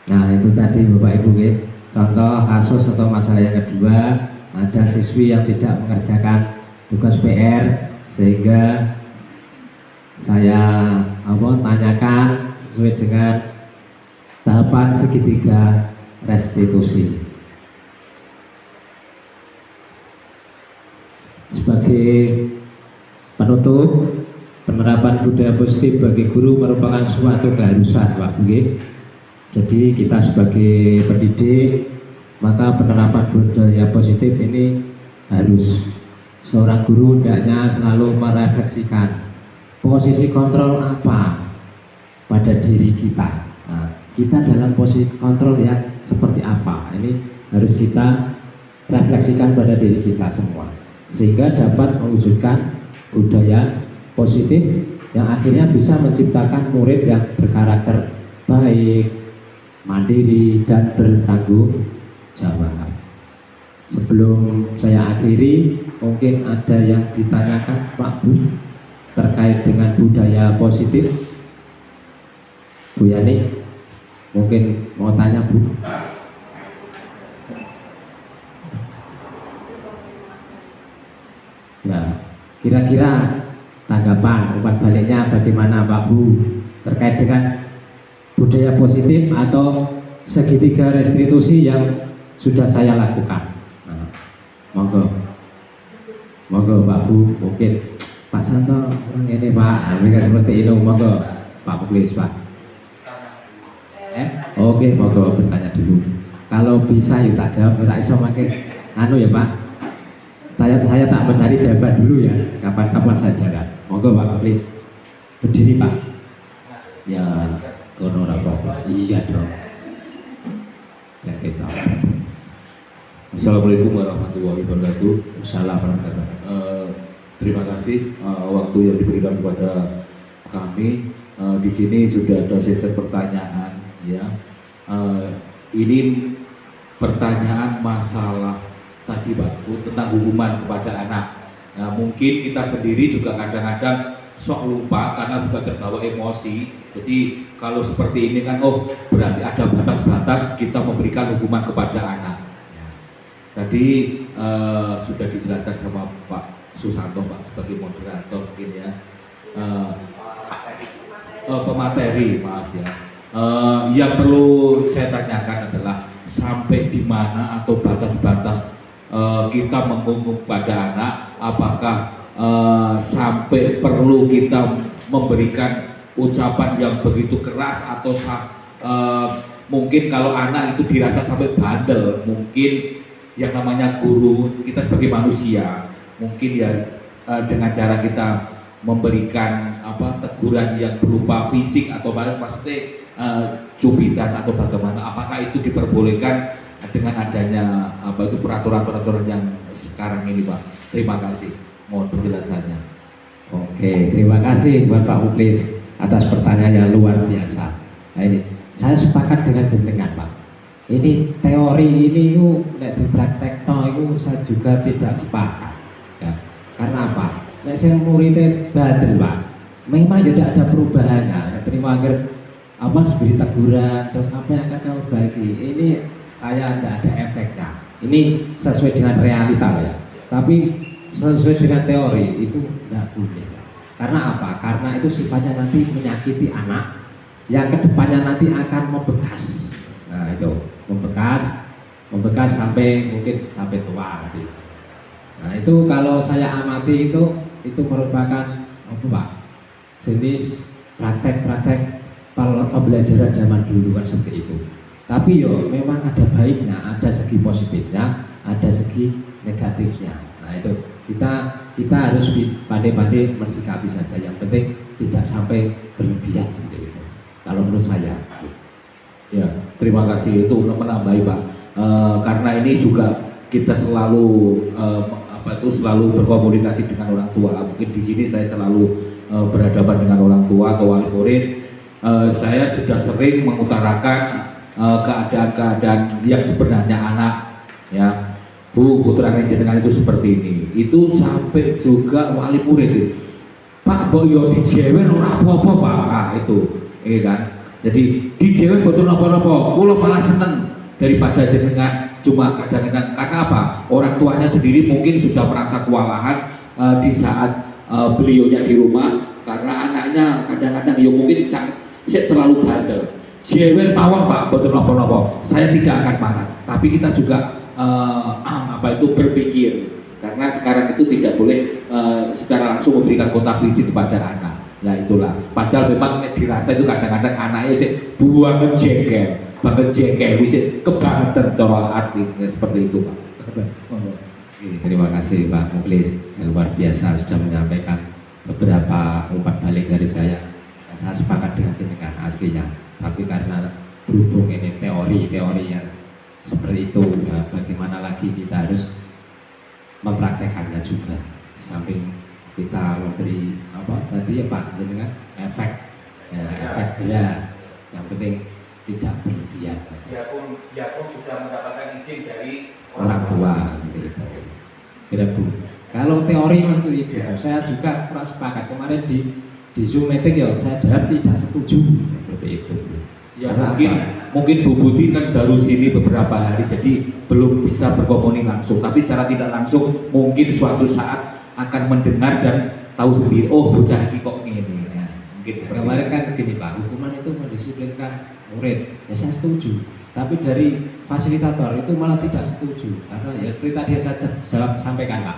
Nah itu tadi Bapak Ibu ya, contoh kasus atau masalah yang kedua. Ada siswi yang tidak mengerjakan tugas PR sehingga saya tanyakan sesuai dengan tahapan segitiga restitusi. Sebagai penutup, penerapan budaya positif bagi guru merupakan suatu keharusan Pak Bu. Jadi kita sebagai pendidik, maka penerapan budaya positif ini harus. Seorang guru hendaknya selalu merefleksikan posisi kontrol apa pada diri kita. Nah, kita dalam posisi kontrol yang seperti apa? Ini harus kita refleksikan pada diri kita semua, sehingga dapat mewujudkan budaya positif yang akhirnya bisa menciptakan murid yang berkarakter baik, mandiri, dan bertanggung jawab. Sebelum saya akhiri, mungkin ada yang ditanyakan Pak Bu terkait dengan budaya positif. Bu Yani, mungkin mau tanya Bu. Ya, kira-kira tanggapan umpan baliknya bagaimana Pak Bu terkait dengan budaya positif atau segitiga restitusi yang sudah saya lakukan. Nah, monggo Pak Bu, mungkin Pak Santo ini Pak, mereka seperti itu, monggo Pak Muklis Pak. Oke, monggo bertanya dulu. Kalau bisa yuk tak jawab, tak iso pakai anu ya Pak. Saya tak mencari jawaban dulu ya, kapan-kapan saya jawab. Monggo Pak Muklis. Berdiri Pak. Ya, kono ora apa-apa. Iya dong. Ya kita. Assalamualaikum warahmatullahi wabarakatuh. Assalamualaikum. Terima kasih waktu yang diberikan kepada kami. Di sini sudah ada sesi pertanyaan, ya. Ini pertanyaan masalah tadi Pak tentang hukuman kepada anak. Nah, mungkin kita sendiri juga kadang-kadang sok lupa karena juga terbawa emosi. Jadi kalau seperti ini kan, oh berarti ada batas-batas kita memberikan hukuman kepada anak. Tadi sudah dijelaskan sama Pak Susanto Pak sebagai moderator mungkin ya. Pemateri, maaf ya. Yang perlu saya tanyakan adalah sampai di mana atau batas-batas kita menghukum pada anak, apakah sampai perlu kita memberikan ucapan yang begitu keras atau mungkin kalau anak itu dirasa sampai bandel, mungkin yang namanya guru kita sebagai manusia mungkin ya dengan cara kita memberikan teguran yang berupa fisik atau maksudnya cubitan atau bagaimana, apakah itu diperbolehkan dengan adanya peraturan-peraturan yang sekarang ini Pak. Terima kasih, mohon penjelasannya. Oke, terima kasih buat Pak Muklis atas pertanyaan yang luar biasa. Nah, ini saya sepakat dengan jenengan Pak. Ini teori ini nek dipraktekno itu saya juga tidak sepakat. Ya. Karena apa? Nek sing muridnya bandel Pak. Memang tidak ada perubahannya. Terima harus beri teguran, terus apa yang akan kamu bagi? Ini kayak tidak ada efeknya. Ini sesuai dengan realita ya. Tapi sesuai dengan teori itu tidak boleh. Karena apa? Karena itu sifatnya nanti menyakiti anak yang kedepannya nanti akan membekas. Nah itu membekas sampai mungkin sampai tua nanti. Nah itu kalau saya amati itu merupakan apa Pak? Jenis praktek-praktek pembelajaran zaman dulu kan seperti itu. Tapi yo memang ada baiknya, ada segi positifnya, ada segi negatifnya. Nah itu kita harus pandai-pandai mersikapi saja. Yang penting tidak sampai berlebihan seperti itu. Kalau menurut saya. Ya, terima kasih itu menambahi Pak. Karena ini juga kita selalu selalu berkomunikasi dengan orang tua. Mungkin di sini saya selalu berhadapan dengan orang tua atau wali murid. Saya sudah sering mengutarakan keadaan-keadaan yang sebenarnya anak, ya Bu, putra jenengan itu seperti ini. Itu sampai juga wali murid itu, Pak Boyo dijewer ora apa-apa Pak. Nah, itu, kan. Jadi dijewer betul apa-apa. Kulo malah seneng daripada jenengan cuma kadang-kadang karena apa? Orang tuanya sendiri mungkin sudah merasa kewalahan di saat beliaunya di rumah karena anaknya kadang-kadang ya mungkin terlalu bandel. Jewer mawon Pak, betul apa-apa. Saya tidak akan marah, tapi kita juga berpikir karena sekarang itu tidak boleh secara langsung memberikan kontak fisik kepada anak. Nah itulah. Padahal memang dirasa itu kadang-kadang anaknya sih banget jengkel, bisa kebangetan cara artinya seperti itu Pak. Terima kasih Pak Muklis yang luar biasa sudah menyampaikan beberapa umpan balik dari saya. Saya sepakat dengan jenengan aslinya. Tapi karena berhubung ini teori yang seperti itu, ya, bagaimana lagi kita harus mempraktekannya juga. Di samping kita memberi tadi ya Pak, dengan efek jelas. Yang penting tidak berlebihan. Dia pun sudah mendapatkan izin dari orang tua. Gitu. Kira Bu. Kalau teori itu saya juga kurang sepakat. Kemarin di Zoom meeting ya saya jawab tidak setuju seperti itu. Ya mungkin Bu Budi kan baru sini beberapa hari jadi belum bisa berkomunikasi langsung, tapi secara tidak langsung mungkin suatu saat akan mendengar dan tahu sendiri, oh bocah iki kok ngene ya. Mungkin Kemarin kan gini Pak, hukuman itu mendisiplinkan murid, ya saya setuju. Tapi dari fasilitator itu malah tidak setuju, karena ya seperti tadi saya sampaikan Pak,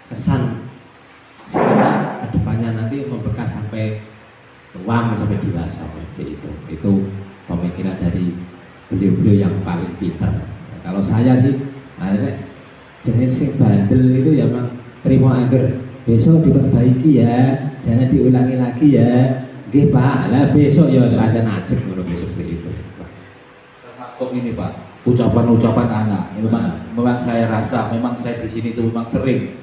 kesan sekarang kedepannya nanti membekas sampai tua sampai dewasa seperti itu. Itu pemikiran dari beliau-beliau yang paling pintar. Kalau saya sih, jenis sing bandel itu ya memang terima agar besok diperbaiki ya, jangan diulangi lagi ya. Nggih Pak, lah besok ya saya najek ngono seperti itu. termasuk ini Pak, ucapan-ucapan anak. Memang saya rasa, memang saya di sini tuh memang sering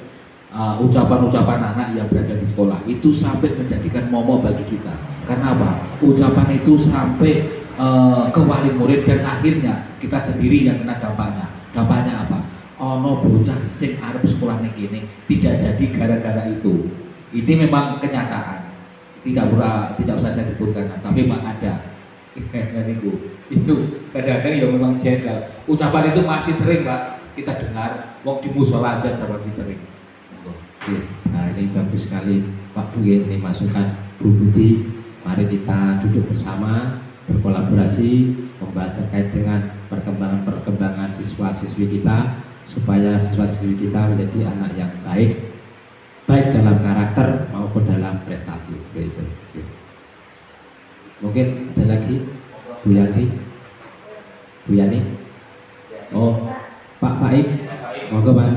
ucapan-ucapan anak yang berada di sekolah itu sampai menjadikan momok bagi kita. Karena apa? Ucapan itu sampai ke wali murid dan akhirnya kita sendiri yang kena dampaknya. Dampaknya apa? Ono bocah sing arep sekolah ning kene tidak jadi gara-gara itu. Ini memang kenyataan. Tidak usah saya sebutkan, tapi memang ada. Itu kadang-kadang ya memang jengkel. Ucapan itu masih sering Pak kita dengar. Wong di musola aja masih sering. Nah ini bagus sekali Pak Bu, ini masukan Bu Budi. Mari kita duduk bersama, berkolaborasi, membahas terkait dengan perkembangan siswa-siswi kita, supaya siswa-siswi kita menjadi anak yang baik dalam karakter maupun dalam prestasi. Begitu. Mungkin ada lagi Bu Yani, oh Pak Faik, monggo Mas.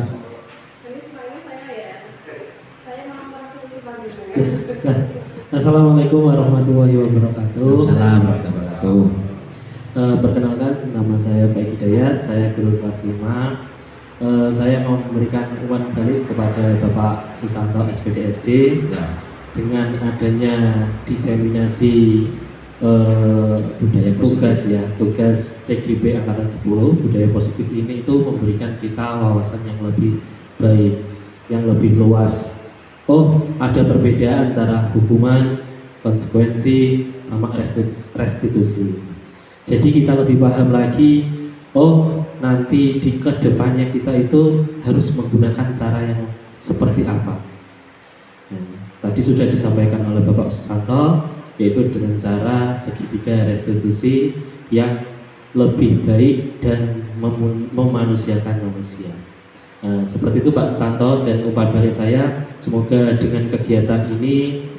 Yes. Assalamualaikum warahmatullahi wabarakatuh. Salam warahmatullahi wabarakatuh. Perkenalkan, nama saya Pak Hidayat, saya guru kelas 5. Saya mau memberikan umpan balik kepada Bapak Susanto SPDSD Ya. dengan adanya diseminasi Budaya tugas CGB Angkatan 10 budaya positif ini itu memberikan kita wawasan yang lebih baik, yang lebih luas. Oh, ada perbedaan antara hukuman, konsekuensi, sama restitusi. Jadi kita lebih paham lagi, oh nanti di kedepannya kita itu harus menggunakan cara yang seperti apa. Tadi sudah disampaikan oleh Bapak Susanto, yaitu dengan cara segitiga restitusi yang lebih baik dan memanusiakan manusia. Seperti itu Pak Susanto, dan umpan balik saya, semoga dengan kegiatan ini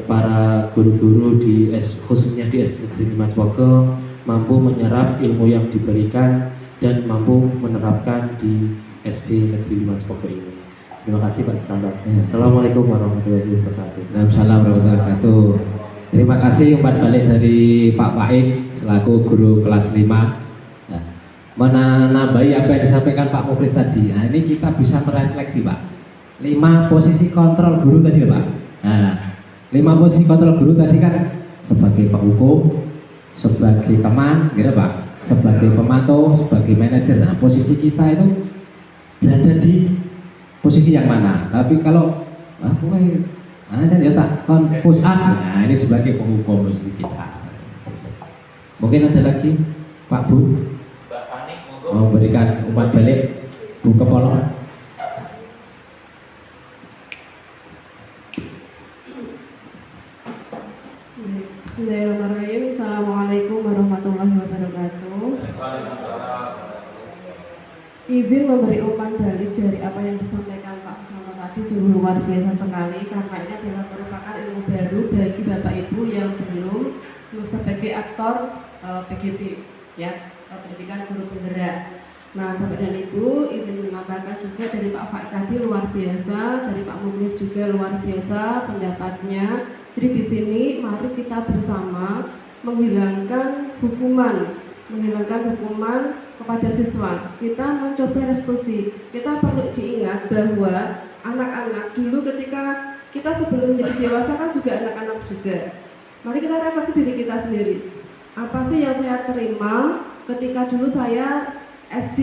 para guru-guru khususnya di SD Negeri 5 Cipoko mampu menyerap ilmu yang diberikan dan mampu menerapkan di SD Negeri 5 Cipoko ini. Terima kasih Pak Susanto. Assalamualaikum warahmatullahi wabarakatuh. Waalaikumsalam warahmatullahi wabarakatuh. Terima kasih umpan balik dari Pak Faik selaku guru kelas 5. Nah, menambahi apa yang disampaikan Pak Muklis tadi. Nah, ini kita bisa merefleksi Pak. 5 posisi kontrol guru tadi Pak. Nah, 5 posisi kontrol guru tadi kan sebagai penghukum, sebagai teman, gitu Pak, sebagai pemantau, sebagai manajer. Nah, posisi kita itu berada di posisi yang mana? Tapi kalau ya tak push up, nah ini sebagai penghukum posisi kita. Mungkin ada lagi Pak Bu mau berikan umpan balik Bu Kepala. Bismillahirrahmanirrahim. Assalamualaikum warahmatullahi wabarakatuh. Izin memberi umpan balik dari apa yang disampaikan Pak Susanto tadi, sungguh luar biasa sekali, karena ini adalah merupakan ilmu baru bagi Bapak Ibu yang belum sebagai aktor PGB, ya, pendidikan guru penggerak. Nah, Bapak dan Ibu, izin menambahkan juga dari Pak Faik tadi luar biasa, dari Pak Muklis juga luar biasa pendapatnya. Jadi di sini mari kita bersama menghilangkan hukuman kepada siswa. Kita mencoba restitusi. Kita perlu diingat bahwa anak-anak dulu ketika kita sebelum menjadi dewasa kan juga anak-anak juga. Mari kita refleksi diri kita sendiri. Apa sih yang saya terima ketika dulu saya SD,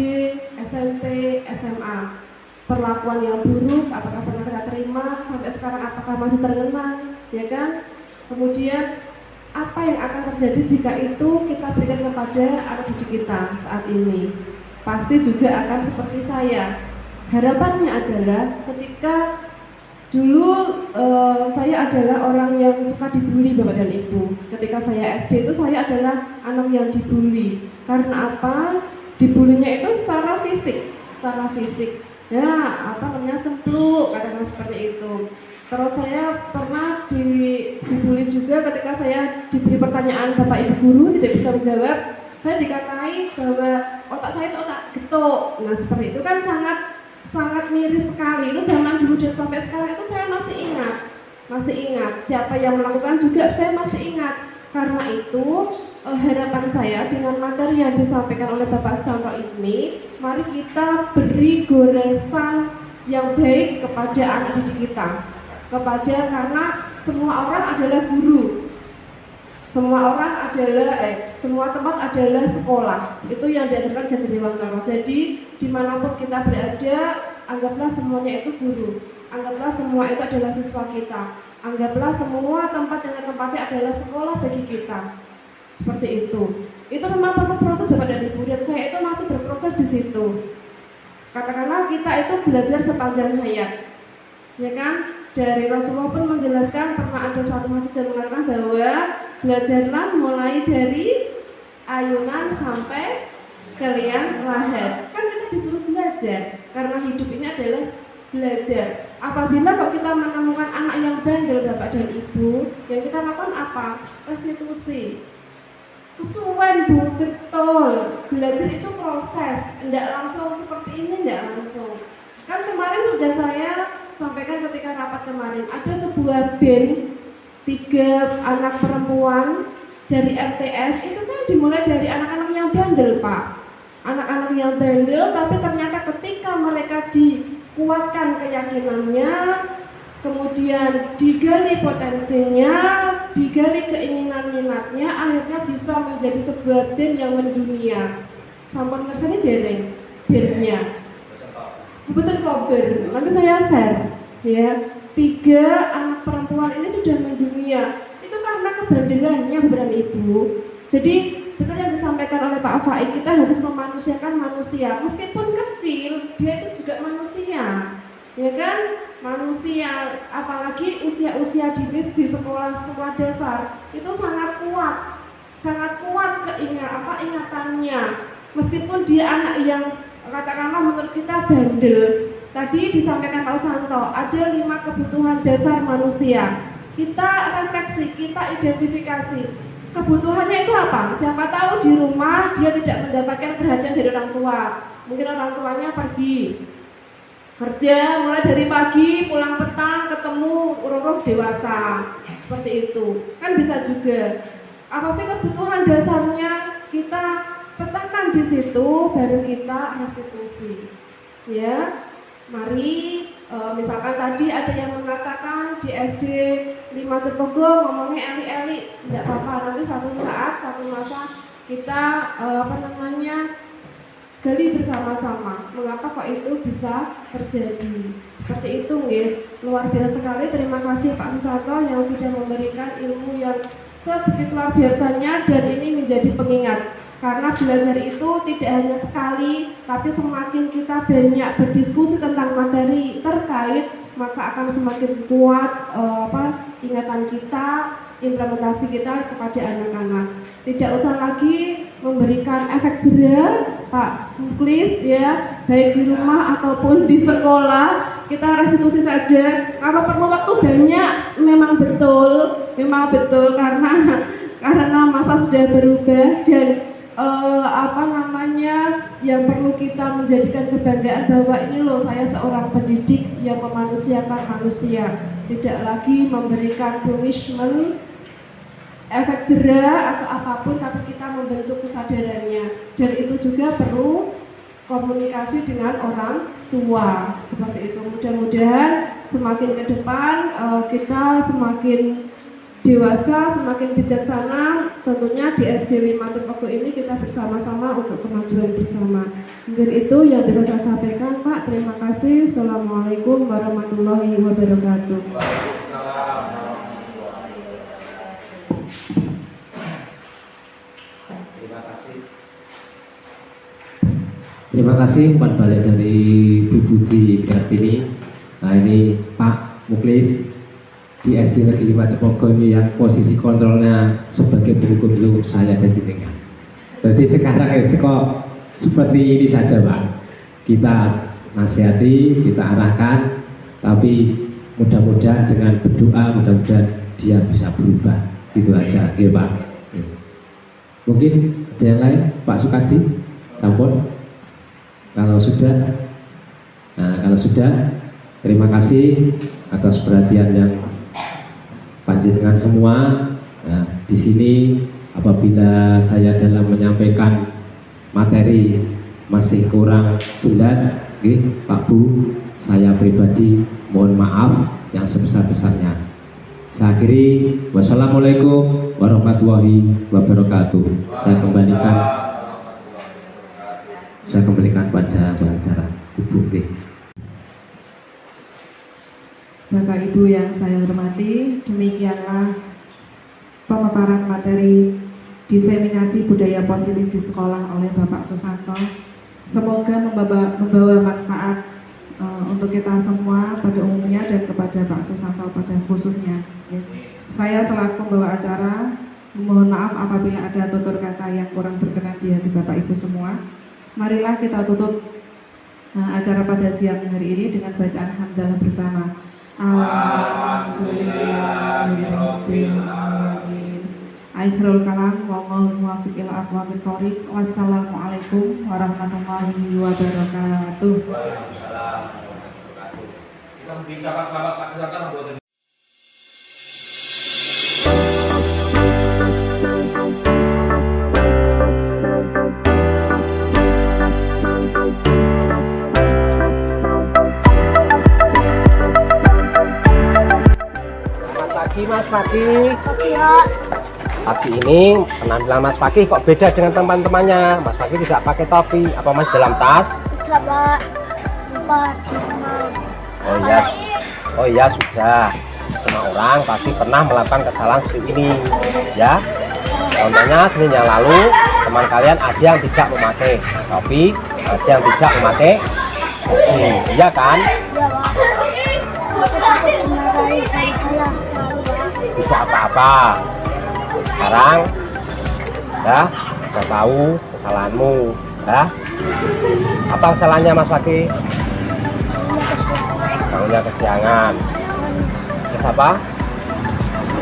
SMP, SMA? Perlakuan yang buruk, apakah pernah kita terima? Sampai sekarang apakah masih terkenang? Ya kan? Kemudian apa yang akan terjadi jika itu kita berikan kepada anak didik kita saat ini? Pasti juga akan seperti saya. Harapannya adalah ketika Dulu saya adalah orang yang suka dibully Bapak dan Ibu. Ketika saya SD itu saya adalah anak yang dibully. Karena apa? Dibulinya itu secara fisik. Ya, apa namanya, cempluk, kadang-kadang seperti itu. Terus saya pernah dibully juga ketika saya diberi pertanyaan Bapak Ibu guru tidak bisa menjawab. Saya dikatai bahwa otak saya itu otak getuk. Nah, seperti itu kan sangat miris sekali. Itu zaman dulu dan sampai sekarang itu saya masih ingat. Siapa yang melakukan juga saya masih ingat. Karena itu harapan saya dengan materi yang disampaikan oleh Bapak Susanto ini, mari kita beri goresan yang baik kepada anak didik kita. Karena semua orang adalah guru. Semua tempat adalah sekolah. Itu yang diajarkan Gajah Dewantara. Jadi dimanapun kita berada, anggaplah semuanya itu guru. Anggaplah semua itu adalah siswa kita. Anggaplah semua tempat yang kita tempati adalah sekolah bagi kita. Seperti itu. Itu memang perlu proses Bapak dan Ibu, dan saya itu masih berproses di situ. Katakanlah kita itu belajar sepanjang hayat, ya kan? Dari Rasulullah pun menjelaskan, pernah ada suatu hadis yang mengatakan bahwa belajarlah mulai dari ayunan sampai ke liang lahat. Kan kita disuruh belajar, karena hidup ini adalah belajar. Apabila kok kita menemukan anak yang bandel Bapak dan Ibu, yang kita lakukan apa? Restitusi. Kesuwen Bu, betul. Belajar itu proses, tidak langsung seperti ini, tidak langsung. Kan kemarin sudah saya sampaikan ketika rapat kemarin, ada sebuah band 3 anak perempuan dari RTS, itu kan dimulai dari anak-anak yang bandel Pak. Anak-anak yang bandel, tapi ternyata ketika mereka dikuatkan keyakinannya, kemudian digali potensinya, digali keinginan minatnya, akhirnya bisa menjadi sebuah band yang mendunia. Sampun ngersani dereng bandnya. Betul kober, nanti saya share ya. 3 anak perempuan ini sudah mendunia. Itu karena kebandelannya Bapak Ibu. Jadi betul yang disampaikan oleh Pak Faik, kita harus memanusiakan manusia. Meskipun kecil, dia itu juga manusia. Ya kan? Manusia, apalagi usia-usia dini di sekolah dasar itu sangat kuat ingatannya. Meskipun dia anak yang katakanlah menurut kita bandel. Tadi disampaikan Pak Susanto, ada 5 kebutuhan dasar manusia. Kita refleksi, kita identifikasi. Kebutuhannya itu apa? Siapa tahu di rumah dia tidak mendapatkan perhatian dari orang tua. Mungkin orang tuanya pergi kerja mulai dari pagi, pulang petang, ketemu orang dewasa. Seperti itu. Kan bisa juga. Apa sih kebutuhan dasarnya? Kita pecahkan di situ, baru kita restitusi. Ya, mari misalkan tadi ada yang mengatakan di SD 5 Cepogo ngomongnya eli-eli, tidak apa-apa. Nanti suatu masa kita gali bersama-sama. Mengapa kok itu bisa terjadi? Seperti itu, nggih. Luar biasa sekali. Terima kasih Pak Susanto yang sudah memberikan ilmu yang sebegitu luar biasanya, dan ini menjadi pengingat. Karena belajar itu tidak hanya sekali, tapi semakin kita banyak berdiskusi tentang materi terkait, maka akan semakin kuat ingatan kita, implementasi kita kepada anak-anak. Tidak usah lagi memberikan efek jera, Pak Muklis, ya, baik di rumah ataupun di sekolah. Kita restitusi saja. Kalau perlu waktu banyak, memang betul karena masa sudah berubah, dan yang perlu kita menjadikan kebanggaan bahwa ini loh, saya seorang pendidik yang memanusiakan manusia, tidak lagi memberikan punishment, efek jera atau apapun, tapi kita membentuk kesadarannya. Dan itu juga perlu komunikasi dengan orang tua. Seperti itu. Mudah-mudahan semakin ke depan kita semakin dewasa, semakin bijaksana. Tentunya di SD 5 Cepogo ini kita bersama-sama untuk kemajuan bersama. Mungkin itu yang bisa saya sampaikan, Pak. Terima kasih. Assalamualaikum warahmatullahi wabarakatuh. Terima kasih umpan balik dari Bu Budi Kartini. Nah ini Pak Muklis di SD Negeri 5 Cepogo ini yang posisi kontrolnya sebagai penghukum itu saya dan jenengan. Jadi sekarang SD kok seperti ini saja Pak. Kita nasihati, kita arahkan, tapi mudah-mudahan dengan berdoa, mudah-mudahan dia bisa berubah. Gitu aja, oke Pak. Mungkin ada yang lain, Pak Sukadi, sampun. Kalau sudah, terima kasih atas perhatian yang panjenengan semua. Nah, di sini apabila saya dalam menyampaikan materi masih kurang jelas, Pak Bu, saya pribadi mohon maaf yang sebesar-besarnya. Saya akhiri, wassalamualaikum warahmatullahi wabarakatuh. Saya kembalikan pada pengacara Ibu. Bapak Ibu yang saya hormati, demikianlah pemaparan materi diseminasi budaya positif di sekolah oleh Bapak Susanto. Semoga membawa manfaat untuk kita semua pada umumnya dan kepada Pak Susanto pada khususnya. Saya selaku pembawa acara mohon maaf apabila ada tutur kata yang kurang berkenan di hati Bapak Ibu semua. Marilah kita tutup acara pada siang hari ini dengan bacaan hamdalah bersama. Alhamdulillahirabbil alamin. Akhirul kalam wallahu muwaffiq ila aqwamit thoriq. Wassalamualaikum warahmatullahi wabarakatuh. Kita bicara selamat Pak Silakan buat Mas Fakih. Pagi ini penampilan Mas Fakih kok beda dengan teman-temannya. Mas Fakih tidak pakai topi. Apa Mas dalam tas? Tidak, Pak. Lupa di rumah. Oh iya sudah. Semua orang pasti pernah melakukan kesalahan seperti ini, ya. Contohnya Senin yang lalu teman kalian ada yang tidak memakai topi, ada yang tidak memakai topi, iya kan? Iya, Pak. Aku takut dimarahi dari saya. Tidak apa-apa. Sekarang ya sudah tahu kesalahanmu, ya. Apa kesalahannya Mas Fakih? Bangunnya kesiangan. Terus apa?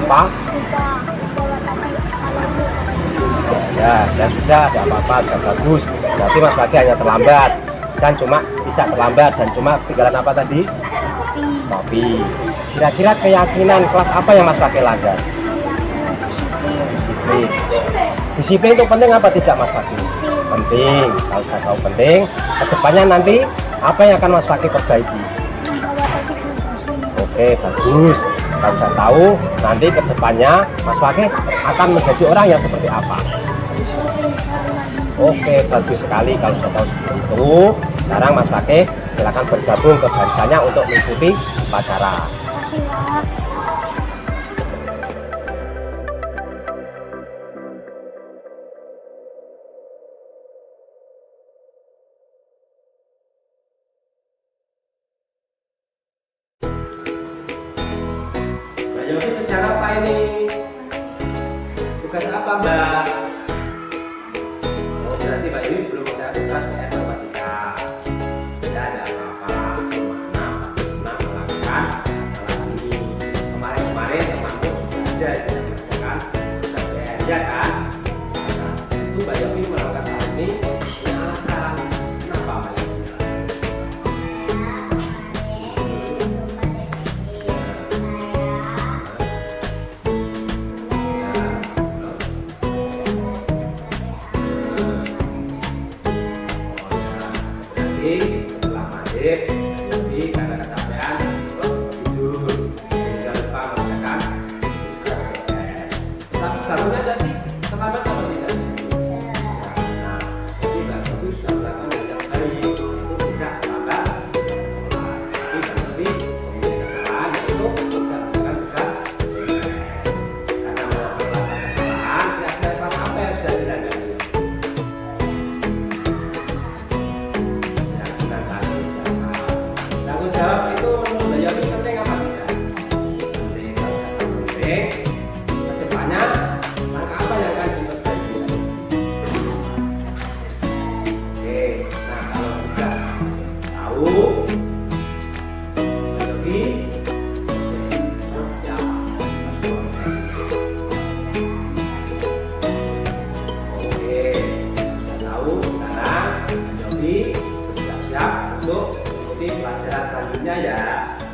Apa? Ya sudah, tidak apa-apa, sudah bagus. Berarti Mas Fakih hanya terlambat dan cuma tidak terlambat dan cuma ketinggalan apa tadi? Topi. Kira-kira keyakinan kelas apa yang Mas Fakih langgar? Disiplin. Disiplin itu penting apa tidak Mas Fakih? Penting. Kalau sudah tahu penting, kedepannya nanti apa yang akan Mas Fakih perbaiki? Oke, bagus. Kalau sudah tahu, nanti kedepannya Mas Fakih akan menjadi orang yang seperti apa? Oke, bagus sekali kalau sudah tahu seperti itu. Sekarang Mas Fakih silakan bergabung ke barisannya untuk mengikuti upacara. Mbak Yofi secara apa ini? Tugas apa Mbak? Oh berarti Mbak Yofi belum ada tugas PR matematika. Tidak ada apa-apa, semangat melakukan masalah ini. Kemarin temanmu sudah ada yang mengerjakan tugas PR, ya kan? Nah, itu Mbak Yofi melakukan saat ini punya alasan. Kenapa Mbak Yofi? Setelah maghrib, jadi karena kecapean, tidur, tidak lupa mengerjakan tugas PR. Tapi bangunnya tadi terlambat atau tidak? Nah, jadi Mbak Yofi sudah melakukan yang baik, itu tidak terlambat ke sekolah. Tapi Mbak Yofi memiliki kesalahan yaitu tidak melakukan tugas PR. Karena melakukan kesalahan, kira-kira kelas apa yang sudah dilakukan? Tanggung jawab itu menurut Mbak Yofi penting apa tidak? selanjutnya ya